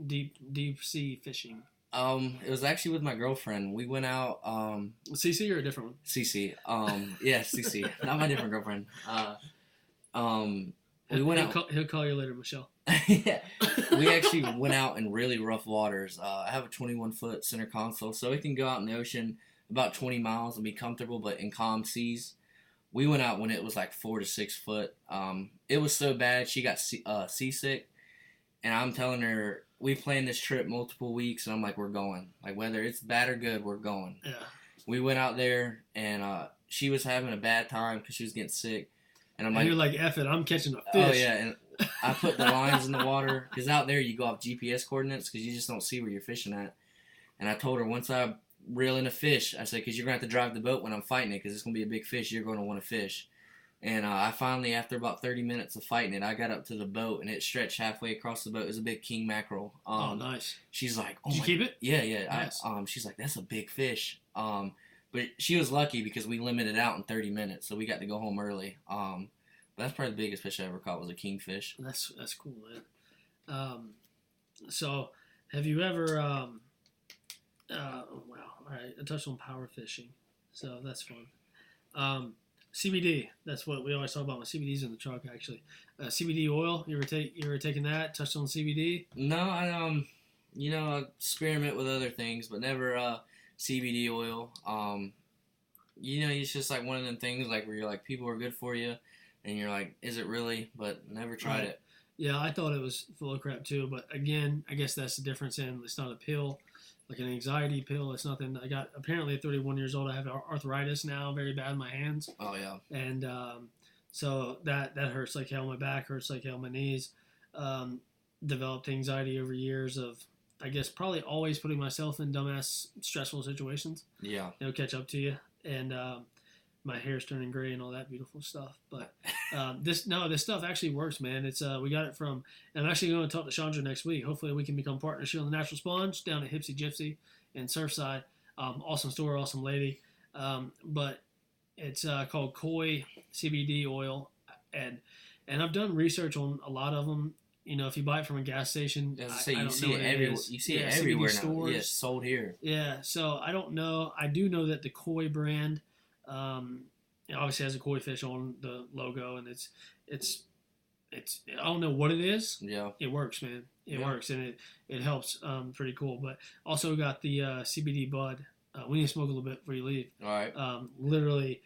A: deep sea fishing.
B: It was actually with my girlfriend. We went out.
A: CC or a different one?
B: CC. Yeah, CC. Not my different girlfriend. We went out.
A: He'll call you later, Michelle.
B: Yeah. We actually went out in really rough waters. I have a 21-foot center console, so it can go out in the ocean about 20 miles and be comfortable, but in calm seas. We went out when it was like 4 to 6 foot. It was so bad she got seasick, and I'm telling her we planned this trip multiple weeks, and I'm like, we're going. Like whether it's bad or good, we're going.
A: Yeah.
B: We went out there, and she was having a bad time because she was getting sick, and I'm
A: And
B: like,
A: you're like, F it, I'm catching a fish.
B: oh yeah, and I put the lines in the water because out there you go off GPS coordinates because you just don't see where you're fishing at. And I told her once I reel in a fish, I said, because you're going to have to drive the boat when I'm fighting it because it's going to be a big fish you're going to want to fish. And I finally, after about 30 minutes of fighting it, I got up to the boat and it stretched halfway across the boat. It was a big king mackerel.
A: Oh, nice.
B: She's like, oh
A: Did you
B: my.
A: keep it?
B: Yeah.
A: Nice.
B: She's like, that's a big fish. But she was lucky because we limited out in 30 minutes, so we got to go home early. But that's probably the biggest fish I ever caught was a kingfish.
A: That's cool, man. So have you ever? Wow. All right. I touched on power fishing, so that's fun. CBD. That's what we always talk about. My CBD's in the truck, actually. CBD oil. You ever taking that? Touched on CBD?
B: No, I experiment with other things, but never CBD oil. It's just like one of them things like where you're like people are good for you, and you're like, is it really? But never tried
A: Right.
B: it.
A: Yeah, I thought it was full of crap too. But again, I guess that's the difference in it's not a pill, like an anxiety pill. It's nothing. I got apparently at 31 years old. I have arthritis now, very bad in my hands,
B: Oh yeah.
A: and so that hurts like hell. My back hurts like hell. My knees. Developed anxiety over years of, I guess, probably always putting myself in dumbass stressful situations.
B: Yeah.
A: It'll catch up to you, and my hair's turning gray and all that beautiful stuff. But this stuff actually works, man. It's we got it from, and I'm actually going to talk to Chandra next week. Hopefully we can become partners here on the Natural Sponge down at Hipsy Gypsy in Surfside. Awesome store, awesome lady. But it's called Koi CBD oil, and I've done research on a lot of them. You know, if you buy it from a gas station,
B: As I
A: I
B: say, you
A: don't
B: see
A: know
B: it
A: what
B: everywhere.
A: is.
B: You see it
A: Yeah,
B: everywhere
A: CBD
B: now.
A: stores.
B: Yes, sold here.
A: Yeah, so I don't know. I do know that the Koi brand, it obviously has a koi fish on the logo, and it's I don't know what it is.
B: Yeah.
A: It works, man. It
B: Yeah.
A: works, and it helps. Pretty cool. But also got the CBD bud. We need to smoke a little bit before you leave.
B: All right.
A: Literally,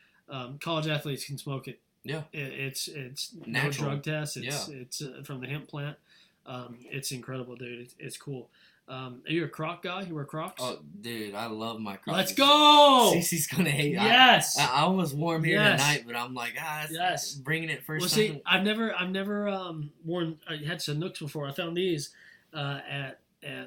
A: college athletes can smoke it.
B: Yeah.
A: It's no
B: Natural.
A: drug test. It's from the hemp plant. It's incredible, dude. It's cool. Are you a Croc guy? You wear Crocs?
B: Oh, dude, I love my Crocs.
A: Let's go!
B: Cece's gonna hate.
A: Yes.
B: I was warm here
A: Yes.
B: tonight, but I'm like,
A: Yes.
B: bringing it first.
A: Well,
B: time.
A: see, I've never worn. I had some Nooks before. I found these at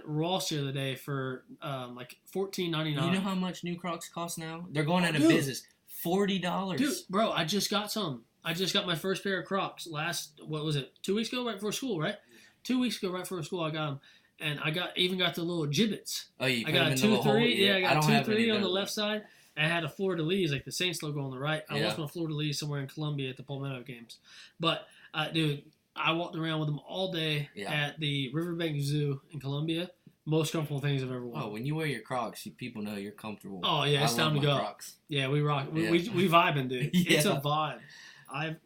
A: Ross the other day for like $14.99.
B: You know how much new Crocs cost now? They're going out of
A: Dude.
B: business. $40.
A: Dude, bro, I just got some. I just got my first pair of Crocs what was it? 2 weeks ago, right before school, right? 2 weeks ago, right before school, I got them. And I even got the little gibbets.
B: Oh, you
A: I
B: put them
A: got
B: in
A: a
B: the little hole?
A: 2-3. Yeah, I got
B: don't have any
A: 2-3
B: of
A: on the
B: those.
A: left side. And I had a Fleur de Lis, like the Saints logo on the right. I
B: Yeah.
A: lost my Fleur de Lis somewhere in Columbia at the Palmetto games. But, dude, I walked around with them all day at the Riverbank Zoo in Columbia. Most comfortable things I've ever worn.
B: Oh, when you wear your Crocs, people know you're comfortable.
A: Oh, yeah, it's
B: I
A: time
B: love
A: to
B: my
A: go.
B: Crocs.
A: Yeah, we rock.
B: Yeah.
A: We vibing, dude. It's a
B: Yeah.
A: vibe. I've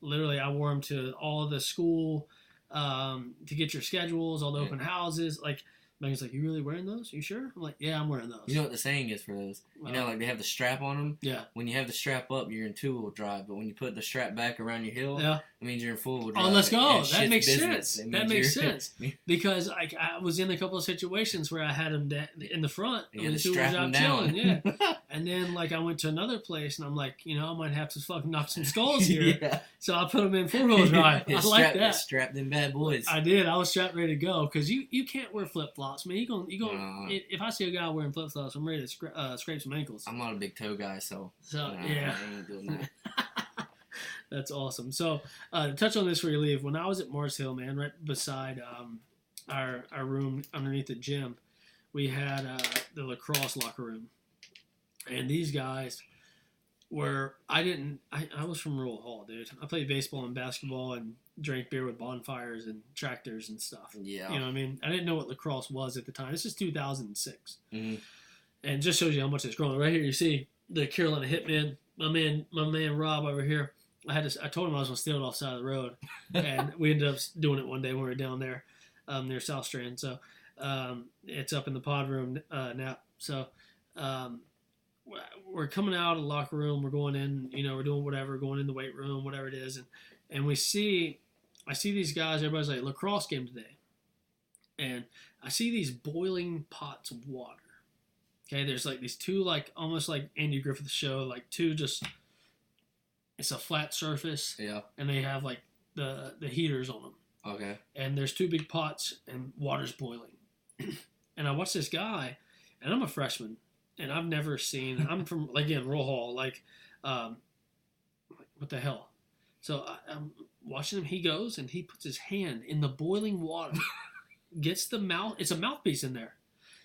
A: literally I wore them to all the school to get your schedules, all the
B: Yeah.
A: open houses. Like Megan's like, "You really wearing those? Are you sure?" I'm like, "Yeah, I'm wearing those."
B: You know what the saying is for those? You know, like they have the strap on them.
A: Yeah.
B: When you have the strap up, you're in two-wheel drive. But when you put the strap back around your heel,
A: Yeah.
B: it means you're in four-wheel drive.
A: Oh, let's go.
B: And
A: That
B: shit's
A: makes
B: business.
A: sense.
B: It
A: That
B: means
A: makes
B: you're-
A: sense. Because I was in a couple of situations where I had them in the front.
B: You
A: on
B: had
A: the
B: to
A: two-wheel
B: strap them
A: drive
B: down.
A: chilling, yeah. And then I went to another place and I'm like, I might have to fucking knock some skulls here.
B: Yeah.
A: So I put them in four-wheel drive. I like that.
B: Strap them bad boys.
A: I did. I was strapped ready to go because you can't wear flip flops, man. You going
B: Nah.
A: if I see a guy wearing flip flops, I'm ready to scrape some ankles.
B: I'm not a big toe guy, so
A: So
B: nah,
A: yeah,
B: I ain't doing that.
A: that's awesome. So to touch on this before you leave, when I was at Mars Hill, man, right beside our room underneath the gym, we had the lacrosse locker room, and these guys were I was from rural hall, dude. I played baseball and basketball and drank beer with bonfires and tractors and stuff.
B: Yeah.
A: You know what I mean? I didn't know what lacrosse was at the time. This is 2006.
B: Mhm.
A: And just shows you how much it's grown. Right here you see the Carolina Hitmen. My man Rob over here. I told him I was gonna steal it off the side of the road. And we ended up doing it one day when we were down there near South Strand. So it's up in the pod room now. So we're coming out of the locker room, we're going in, we're doing whatever, going in the weight room, whatever it is, and I see these guys, everybody's like, lacrosse game today. And I see these boiling pots of water. Okay, there's these two, almost like Andy Griffith show, two it's a flat surface,
B: Yeah.
A: and they have the heaters on them.
B: Okay.
A: And there's two big pots, and water's boiling. And I watch this guy, and I'm a freshman, and I've never seen, I'm from, again, Roll Hall, what the hell? So I'm watching him, he goes, and he puts his hand in the boiling water, gets it's a mouthpiece in there.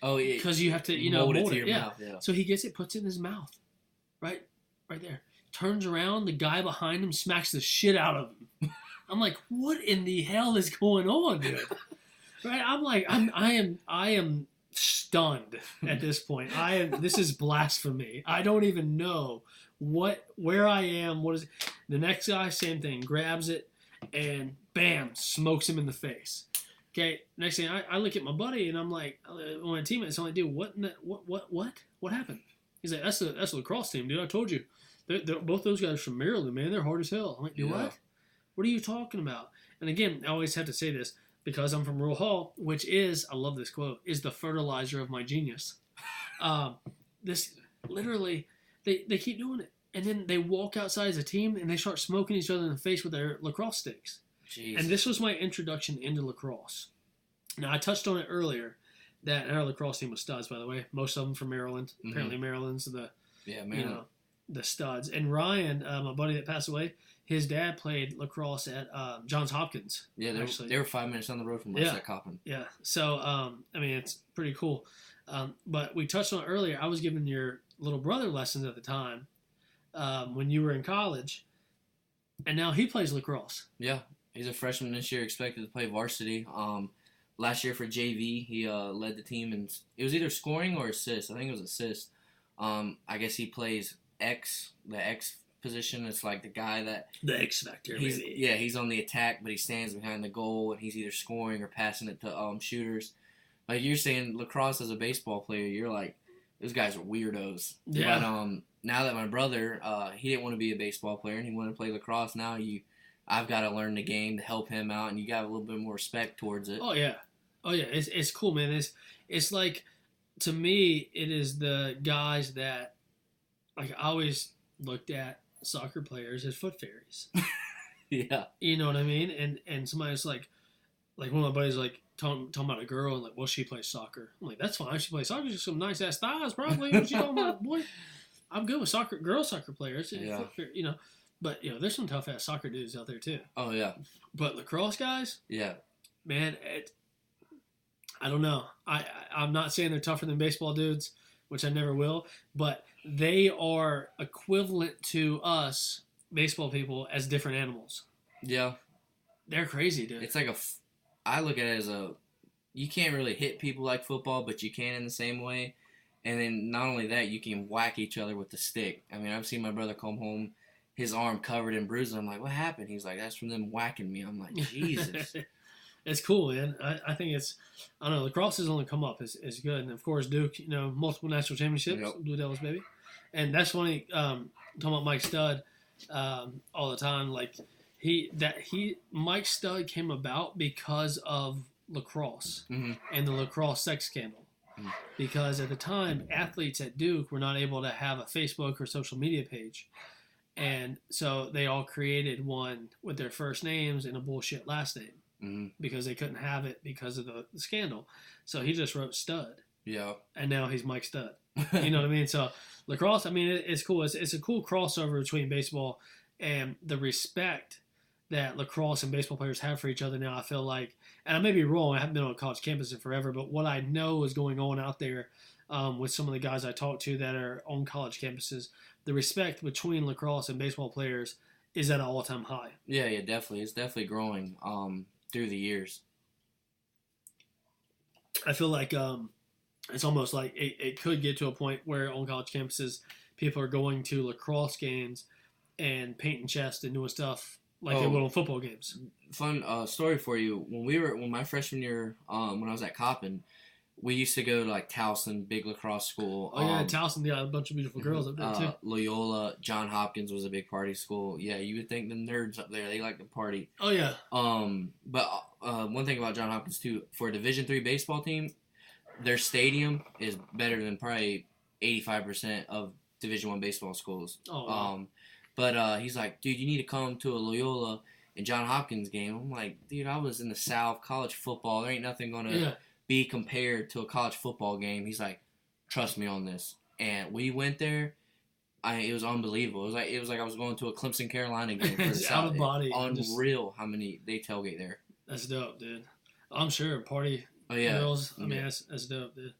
B: Oh yeah.
A: Because you have to,
B: mold it
A: mold
B: to
A: it.
B: your
A: Yeah.
B: mouth. Yeah.
A: So he gets it, puts it in his mouth, right there. Turns around, the guy behind him smacks the shit out of him. I'm like, what in the hell is going on, dude? Right? I'm like, I am stunned at this point. This is blasphemy. I don't even know where I am. What is it? The next guy? Same thing. Grabs it and bam, smokes him in the face. Okay. Next thing I look at my buddy and I'm like, my teammates. I'm like, dude, what happened? He's like, that's the lacrosse team, dude. I told you. Both those guys are from Maryland, man. They're hard as hell. I'm like, dude,
B: Yeah.
A: what? What are you talking about? And again, I always have to say this because I'm from Rural Hall, which is, I love this quote, is the fertilizer of my genius. This literally, they keep doing it. And then they walk outside as a team and they start smoking each other in the face with their lacrosse sticks.
B: Jeez.
A: And this was my introduction into lacrosse. Now, I touched on it earlier that our lacrosse team was studs, by the way. Most of them from Maryland.
B: Mhm.
A: Apparently, Maryland's
B: Yeah, man.
A: the studs. And Ryan, my buddy that passed away, his dad played lacrosse at Johns Hopkins.
B: Yeah,
A: actually.
B: they were 5 minutes down the road from us
A: Yeah.
B: at Coppin.
A: Yeah. So, it's pretty cool. But we touched on it earlier. I was giving your little brother lessons at the time when you were in college. And now he plays lacrosse.
B: Yeah, he's a freshman this year, expected to play varsity. Last year for JV, he led the team, and it was either scoring or assist. I think it was assist. I guess he plays the X position. It's like the guy that
A: The X Factor.
B: he's on the attack, but he stands behind the goal and he's either scoring or passing it to shooters. Like you're saying, lacrosse as a baseball player, you're like, those guys are weirdos.
A: Yeah.
B: But now that my brother, he didn't want to be a baseball player and he wanted to play lacrosse. Now I've got to learn the game to help him out, and you got a little bit more respect towards it.
A: Oh yeah. It's cool, man. It's like, to me, it is the guys that, like, I always looked at soccer players as foot fairies.
B: Yeah.
A: You know what I mean? And somebody's like one of my buddies like talking about a girl and like, well, she plays soccer. I'm like, that's fine. She plays soccer. She's some nice ass thighs, probably. What you talking about, boy? I'm good with girl soccer players.
B: Yeah.
A: You know, but there's some tough ass soccer dudes out there too.
B: Oh yeah.
A: But lacrosse guys,
B: Yeah.
A: man, I don't know. I'm not saying they're tougher than baseball dudes, which I never will, but they are equivalent to us baseball people as different animals.
B: Yeah.
A: They're crazy, dude.
B: It's like I look at it as you can't really hit people like football, but you can in the same way. And then not only that, you can whack each other with the stick. I mean, I've seen my brother come home, his arm covered in bruises. I'm like, what happened? He's like, that's from them whacking me. I'm like, Jesus.
A: It's cool, man. I think I don't know, lacrosse has only come up. It's good. And, of course, Duke, multiple national championships,
B: Yep.
A: Blue Devils, baby. And that's funny, talking about Mike Stud all the time. Like, Mike Stud came about because of lacrosse
B: Mm-hmm.
A: and the lacrosse sex scandal.
B: Mm-hmm.
A: Because at the time, athletes at Duke were not able to have a Facebook or social media page. And so they all created one with their first names and a bullshit last name.
B: Mm-hmm.
A: Because they couldn't have it because of the scandal. So he just wrote Stud.
B: Yeah.
A: And now he's Mike Stud. You know what I mean? So lacrosse, I mean, it's cool. It's a cool crossover between baseball and the respect that lacrosse and baseball players have for each other now. I feel like, and I may be wrong, I haven't been on a college campus in forever, but what I know is going on out there with some of the guys I talk to that are on college campuses, the respect between lacrosse and baseball players is at an all-time high.
B: Yeah, definitely. It's definitely growing through the years.
A: I feel like it's almost like it could get to a point where on college campuses, people are going to lacrosse games and painting chest and doing stuff like they would on football games.
B: Fun story for you. When my freshman year, when I was at Coppin, we used to go to like Towson, big lacrosse school.
A: Oh yeah, Towson, a bunch of beautiful girls up there too.
B: Loyola, John Hopkins was a big party school. Yeah, you would think the nerds up there, they like to party.
A: Oh yeah.
B: But one thing about John Hopkins too, for a Division III baseball team, their stadium is better than probably 85% of Division I baseball schools.
A: Oh wow.
B: But he's like, dude, you need to come to a Loyola and John Hopkins game. I'm like, dude, I was in the South, college football. There ain't nothing gonna be compared to a college football game. He's like, trust me on this. And we went there. It was unbelievable. It was like I was going to a Clemson Carolina game. For
A: It's out of body.
B: Unreal how many they tailgate there.
A: That's dope, dude. I'm sure party
B: yeah.
A: girls. I mean, that's dope, dude.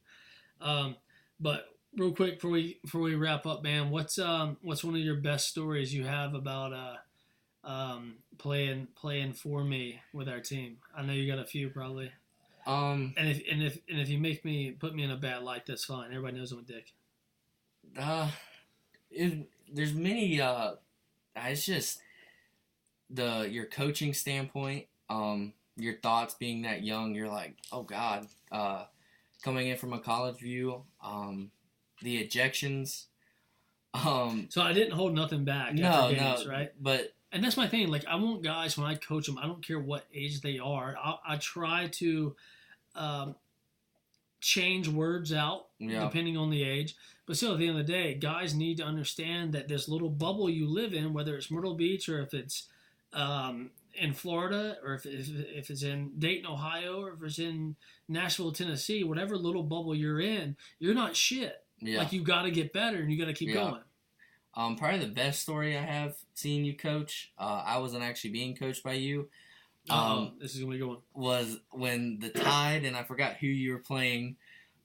A: But real quick before we wrap up, man, what's one of your best stories you have about playing for me with our team? I know you got a few probably. And if you put me in a bad light, that's fine. Everybody knows I'm a dick.
B: There's many. It's just your coaching standpoint. Your thoughts being that young, you're like, oh God. Coming in from a college view, the ejections.
A: So I didn't hold nothing back after games, right?
B: But
A: and that's my thing. Like, I want guys, when I coach them, I don't care what age they are. I try to change words out depending on the age. But still, at the end of the day, guys need to understand that this little bubble you live in, whether it's Myrtle Beach or if it's in Florida or if it's in Dayton, Ohio, or if it's in Nashville, Tennessee, whatever little bubble you're in, you're not shit.
B: Yeah.
A: Like, you got to get better and you got to keep going.
B: Probably the best story I have seeing you coach, I wasn't actually being coached by you.
A: This is going to be going.
B: Was when the Tide, and I forgot who you were playing,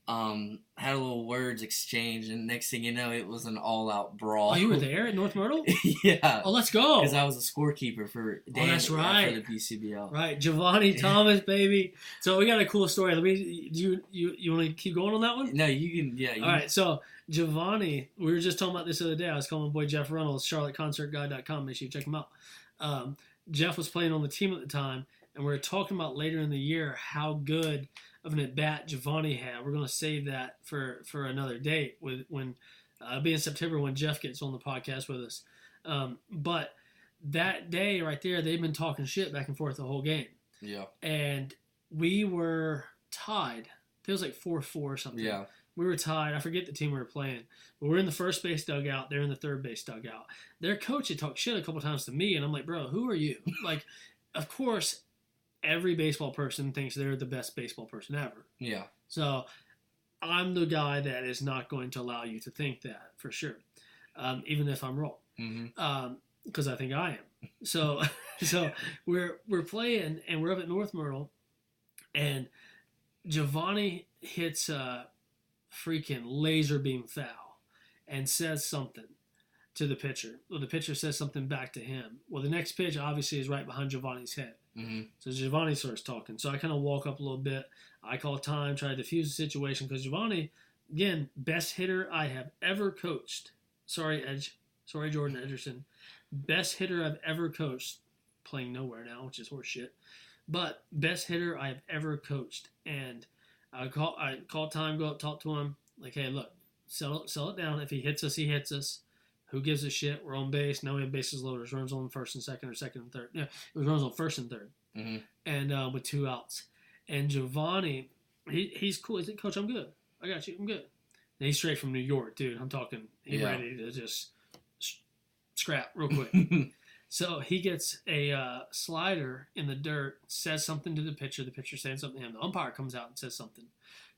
B: Had a little words exchange, and next thing you know, it was an all-out brawl.
A: Oh, you were there at North Myrtle?
B: Yeah.
A: Oh, let's go.
B: Because I was a scorekeeper for Dan,
A: that's right.
B: for the BCBL.
A: Right, Giovanni Thomas, baby. So we got a cool story. Let me. Do you want to keep going on that one?
B: No, you can. Yeah.
A: All right. So Giovanni, we were just talking about this the other day. I was calling my boy Jeff Reynolds, CharlotteConcertGuide.com. Make sure you check him out. Jeff was playing on the team at the time, and we were talking about later in the year how good of an at bat Giovanni had. We're going to save that for another date when it'll be in September when Jeff gets on the podcast with us. But that day right there, they've been talking shit back and forth the whole game.
B: Yeah.
A: And we were tied. It was like 4-4 or something.
B: Yeah.
A: We were tied. I forget the team we were playing. But we're in the first base dugout. They're in the third base dugout. Their coach had talked shit a couple times to me, and I'm like, bro, who are you? Like, of course, every baseball person thinks they're the best baseball person ever.
B: Yeah.
A: So I'm the guy that is not going to allow you to think that, for sure, even if I'm wrong.
B: Mm-hmm.
A: Because I think I am. So we're playing, and we're up at North Myrtle, and Giovanni hits a freaking laser beam foul and says something to the pitcher. Well, the pitcher says something back to him. Well, the next pitch obviously is right behind Giovanni's head.
B: Mm-hmm.
A: So Giovanni starts talking. So I kind of walk up a little bit. I call time, try to defuse the situation because Giovanni, again, best hitter I have ever coached. Sorry, Jordan Edgerson. Best hitter I've ever coached. Playing nowhere now, which is horseshit. But best hitter I've ever coached. And I call time, go up, talk to him. Like, hey, look, sell it down. If he hits us, he hits us. Who gives a shit? We're on base. Now we have bases loaded. Runs on first and second or second and third. Yeah, it was runs on first and third.
B: Mm-hmm.
A: And with 2 outs. And Giovanni, he's cool. He's like, Coach, I'm good. I got you. I'm good. And he's straight from New York, dude. I'm talking, he's ready to just scrap real quick. So he gets a slider in the dirt, says something to the pitcher. The pitcher saying something to him. The umpire comes out and says something.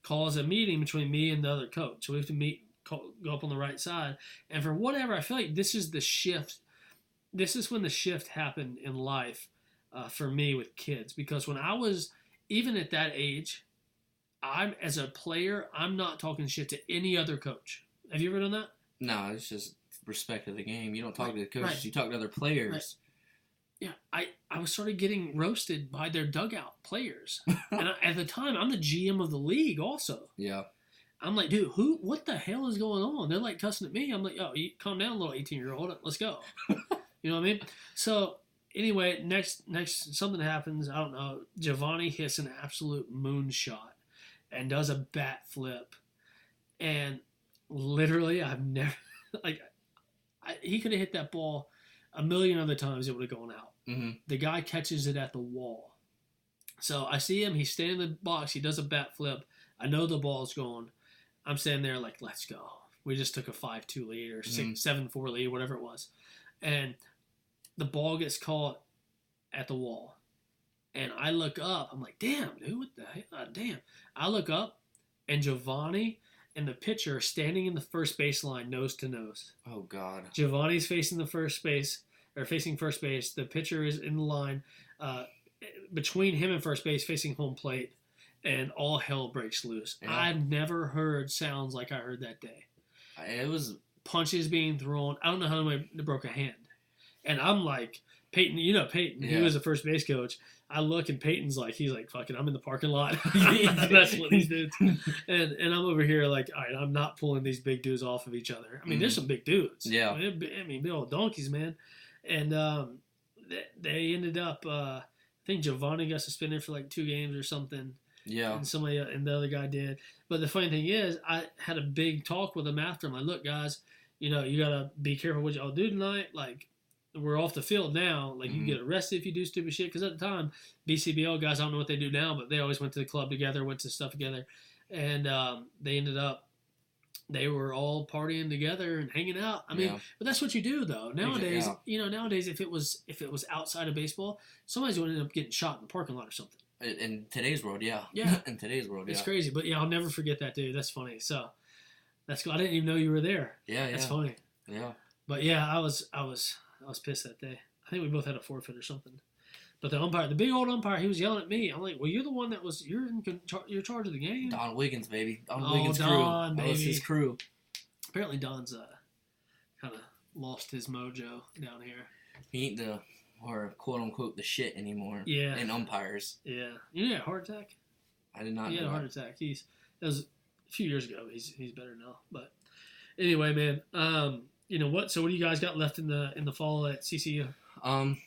A: Calls a meeting between me and the other coach. So we have to go up on the right side. And for whatever, I feel like this is the shift. This is when the shift happened in life for me with kids. Because when I was, even at that age, as a player, I'm not talking shit to any other coach. Have you ever done that?
B: No, it's just respect of the game. You don't talk to the coaches.
A: Right.
B: You talk to other players.
A: Right. Yeah, I was sort of getting roasted by their dugout players. And at the time, I'm the GM of the league also.
B: Yeah.
A: I'm like, dude, what the hell is going on? They're like cussing at me. I'm like, oh, calm down, little 18-year-old. Let's go. You know what I mean? So anyway, next something happens. I don't know. Giovanni hits an absolute moonshot and does a bat flip. And literally, I've never, like, he could have hit that ball a million other times. It would have gone out.
B: Mm-hmm.
A: The guy catches it at the wall. So I see him. He's standing in the box. He does a bat flip. I know the ball's gone. I'm standing there like, let's go. We just took a 5-2 lead or 7-4 lead, whatever it was. And the ball gets caught at the wall. And I look up. I'm like, damn, dude, what the hell? Damn. I look up, and Giovanni and the pitcher are standing in the first baseline nose to nose.
B: Oh, God.
A: Giovanni's facing first base. The pitcher is in the line between him and first base facing home plate. And all hell breaks loose. Yeah. I've never heard sounds like I heard that day.
B: It was
A: punches being thrown. I don't know how many broke a hand. And I'm like, Peyton, Peyton, he was a first base coach. I look and Peyton's like, he's like, fucking, I'm in the parking lot. That's what these dudes. And I'm over here like, all right, I'm not pulling these big dudes off of each other. I mean, there's some big dudes.
B: Yeah.
A: I mean, big old donkeys, man. And they ended up, I think Giovanni got suspended for like 2 games or something.
B: Yeah.
A: And the other guy did. But the funny thing is, I had a big talk with him after. I'm like, look, guys, you got to be careful what y'all do tonight. Like, we're off the field now. Like, you get arrested if you do stupid shit. Because at the time, BCBL guys, I don't know what they do now, but they always went to the club together, went to stuff together. And they ended up, they were all partying together and hanging out. I mean, but that's what you do, though. Nowadays, nowadays, if it was outside of baseball, somebody's going to end up getting shot in the parking lot or something.
B: In today's world, yeah. In today's world,
A: It's crazy, but yeah, I'll never forget that, dude. That's funny. So, that's cool. I didn't even know you were there.
B: Yeah,
A: That's funny.
B: Yeah.
A: But yeah, I was pissed that day. I think we both had a forfeit or something. But the umpire, the big old umpire, he was yelling at me. I'm like, well, you're the one you're in charge of the game.
B: Don Wiggins, baby. Don
A: Wiggins'
B: crew.
A: Don,
B: That was
A: baby.
B: his crew.
A: Apparently Don's kind of lost his mojo down here.
B: He ain't or quote unquote the shit anymore.
A: Yeah.
B: And umpires.
A: Yeah. You had a heart attack?
B: I did not
A: He
B: know
A: had a heart attack. That was a few years ago. He's better now. But anyway, man. You know what? So what do you guys got left in the fall at CCU?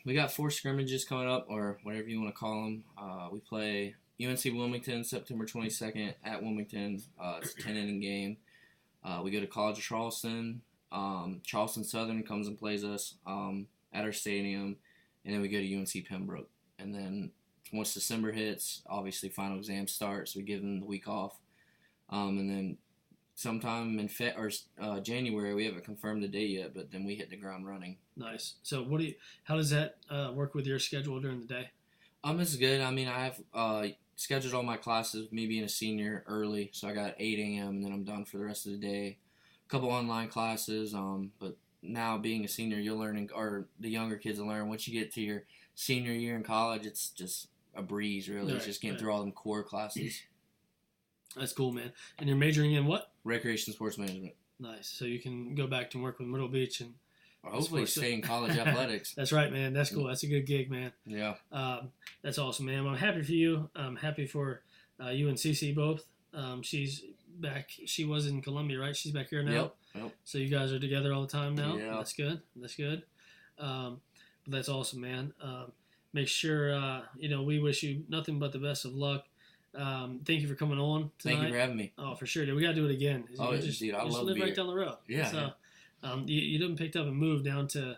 B: We got 4 scrimmages coming up, or whatever you want to call them. We play UNC Wilmington September 22nd at Wilmington. It's a 10-inning game. We go to College of Charleston. Charleston Southern comes and plays us at our stadium, and then we go to UNC Pembroke. And then once December hits, obviously final exam starts. We give them the week off, and then sometime in January, we haven't confirmed the date yet, but then we hit the ground running.
A: Nice. So how does that work with your schedule during the day?
B: It's good. I mean, I have scheduled all my classes, me being a senior, early, so I got 8 a.m. and then I'm done for the rest of the day. A couple online classes, but now being a senior, you're learning, or the younger kids will learn. Once you get to your senior year in college, it's just a breeze, really.
A: Right,
B: it's just getting through all them core classes.
A: That's cool, man. And you're majoring in what?
B: Recreation sports management.
A: Nice. So you can go back to work with Myrtle Beach and
B: hopefully stay in college athletics.
A: That's right, man. That's cool. That's a good gig, man.
B: Yeah.
A: That's awesome, man. I'm happy for you. I'm happy for you and Cece both. She's back. She was in Columbia, right? She's back here now.
B: Yep.
A: So you guys are together all the time now.
B: Yeah.
A: That's good. But that's awesome, man. Make sure we wish you nothing but the best of luck. Thank you for coming on tonight.
B: Thank you for having me.
A: Oh, for sure, dude. We gotta do it again.
B: Oh,
A: I
B: love
A: live
B: beer.
A: right down the road.
B: Yeah.
A: So, you didn't picked up and moved down to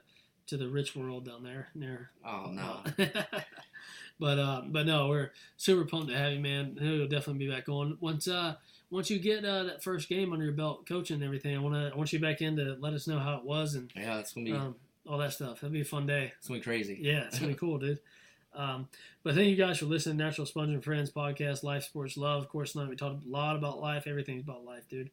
A: the rich world down there near.
B: Oh no.
A: But no, we're super pumped to have you, man. You'll definitely be back on once you get that first game under your belt, coaching and everything. I want you back in to let us know how it was and
B: Yeah, it's gonna be
A: all that stuff. That'll be a fun day.
B: it's gonna be crazy.
A: Yeah, it's gonna be cool, dude. But thank you guys for listening to Natural Sponge and Friends podcast, Life, Sports, Love. Of course, tonight we talked a lot about life. Everything's about life, dude.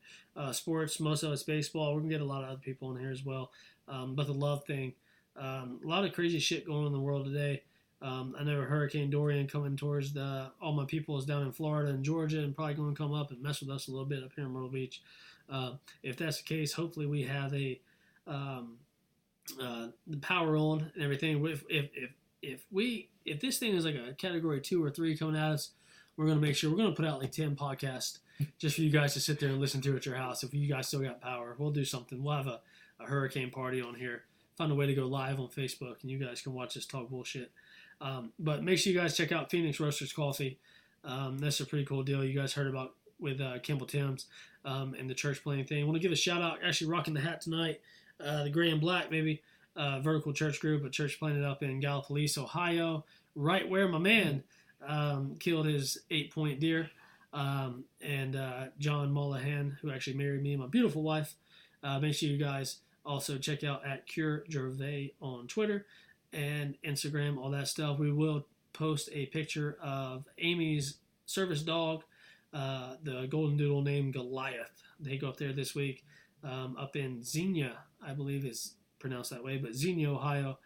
A: Sports, most of it's baseball. We're going to get a lot of other people in here as well. But the love thing, a lot of crazy shit going on in the world today. I know Hurricane Dorian coming towards all my people is down in Florida and Georgia and probably going to come up and mess with us a little bit up here in Myrtle Beach. If that's the case, hopefully we have the power on and everything. If this thing is like a category 2 or 3 coming at us, we're going to make sure we're going to put out like 10 podcasts just for you guys to sit there and listen to at your house. If you guys still got power, we'll do something. We'll have a hurricane party on here. Find a way to go live on Facebook and you guys can watch us talk bullshit. But make sure you guys check out Phoenix Roasters Coffee. That's a pretty cool deal you guys heard about with Kimball Timms and the church playing thing. I want to give a shout out, actually rocking the hat tonight, the gray and black, baby. Vertical Church Group, a church planted up in Gallipolis, Ohio, right where my man killed his 8-point deer. And John Mullahan, who actually married me and my beautiful wife. Make sure you guys also check out at Cure Gervais on Twitter and Instagram, all that stuff. We will post a picture of Amy's service dog, the golden doodle named Goliath. They go up there this week up in Xenia, I believe is pronounced that way, but Xenia, Ohio,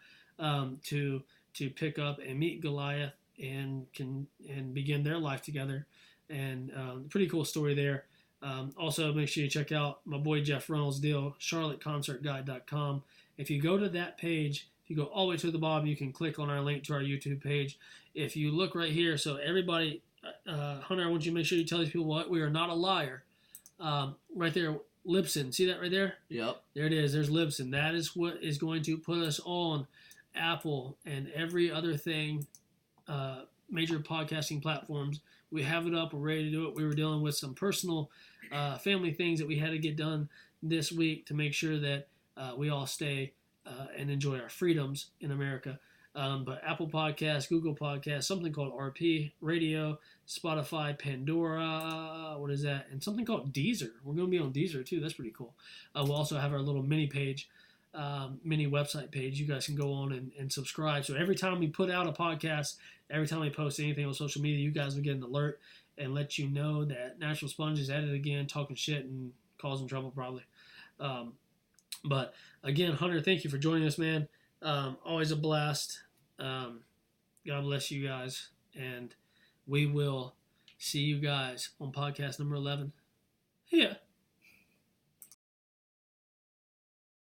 A: to pick up and meet Goliath and begin their life together. And pretty cool story there. Also, make sure you check out my boy Jeff Reynolds' deal, charlotteconcertguide.com. If you go to that page, if you go all the way to the bottom, you can click on our link to our YouTube page. If you look right here, so everybody, Hunter, I want you to make sure you tell these people what we are not a liar. Right there, Libsyn. See that right there?
B: Yep.
A: There it is. There's Libsyn. That is what is going to put us on Apple and every other thing, major podcasting platforms. We have it up. We're ready to do it. We were dealing with some personal family things that we had to get done this week to make sure that we all stay and enjoy our freedoms in America. But Apple Podcasts, Google Podcasts, something called RP Radio, Spotify, Pandora, what is that? And something called Deezer. We're going to be on Deezer too. That's pretty cool. We'll also have our little mini page, mini website page. You guys can go on and subscribe. So every time we put out a podcast, every time we post anything on social media, you guys will get an alert and let you know that Natural Sponge is at it again, talking shit and causing trouble probably. But again, Hunter, thank you for joining us, man. Always a blast. God bless you guys. And we will see you guys on podcast number 11. Yeah.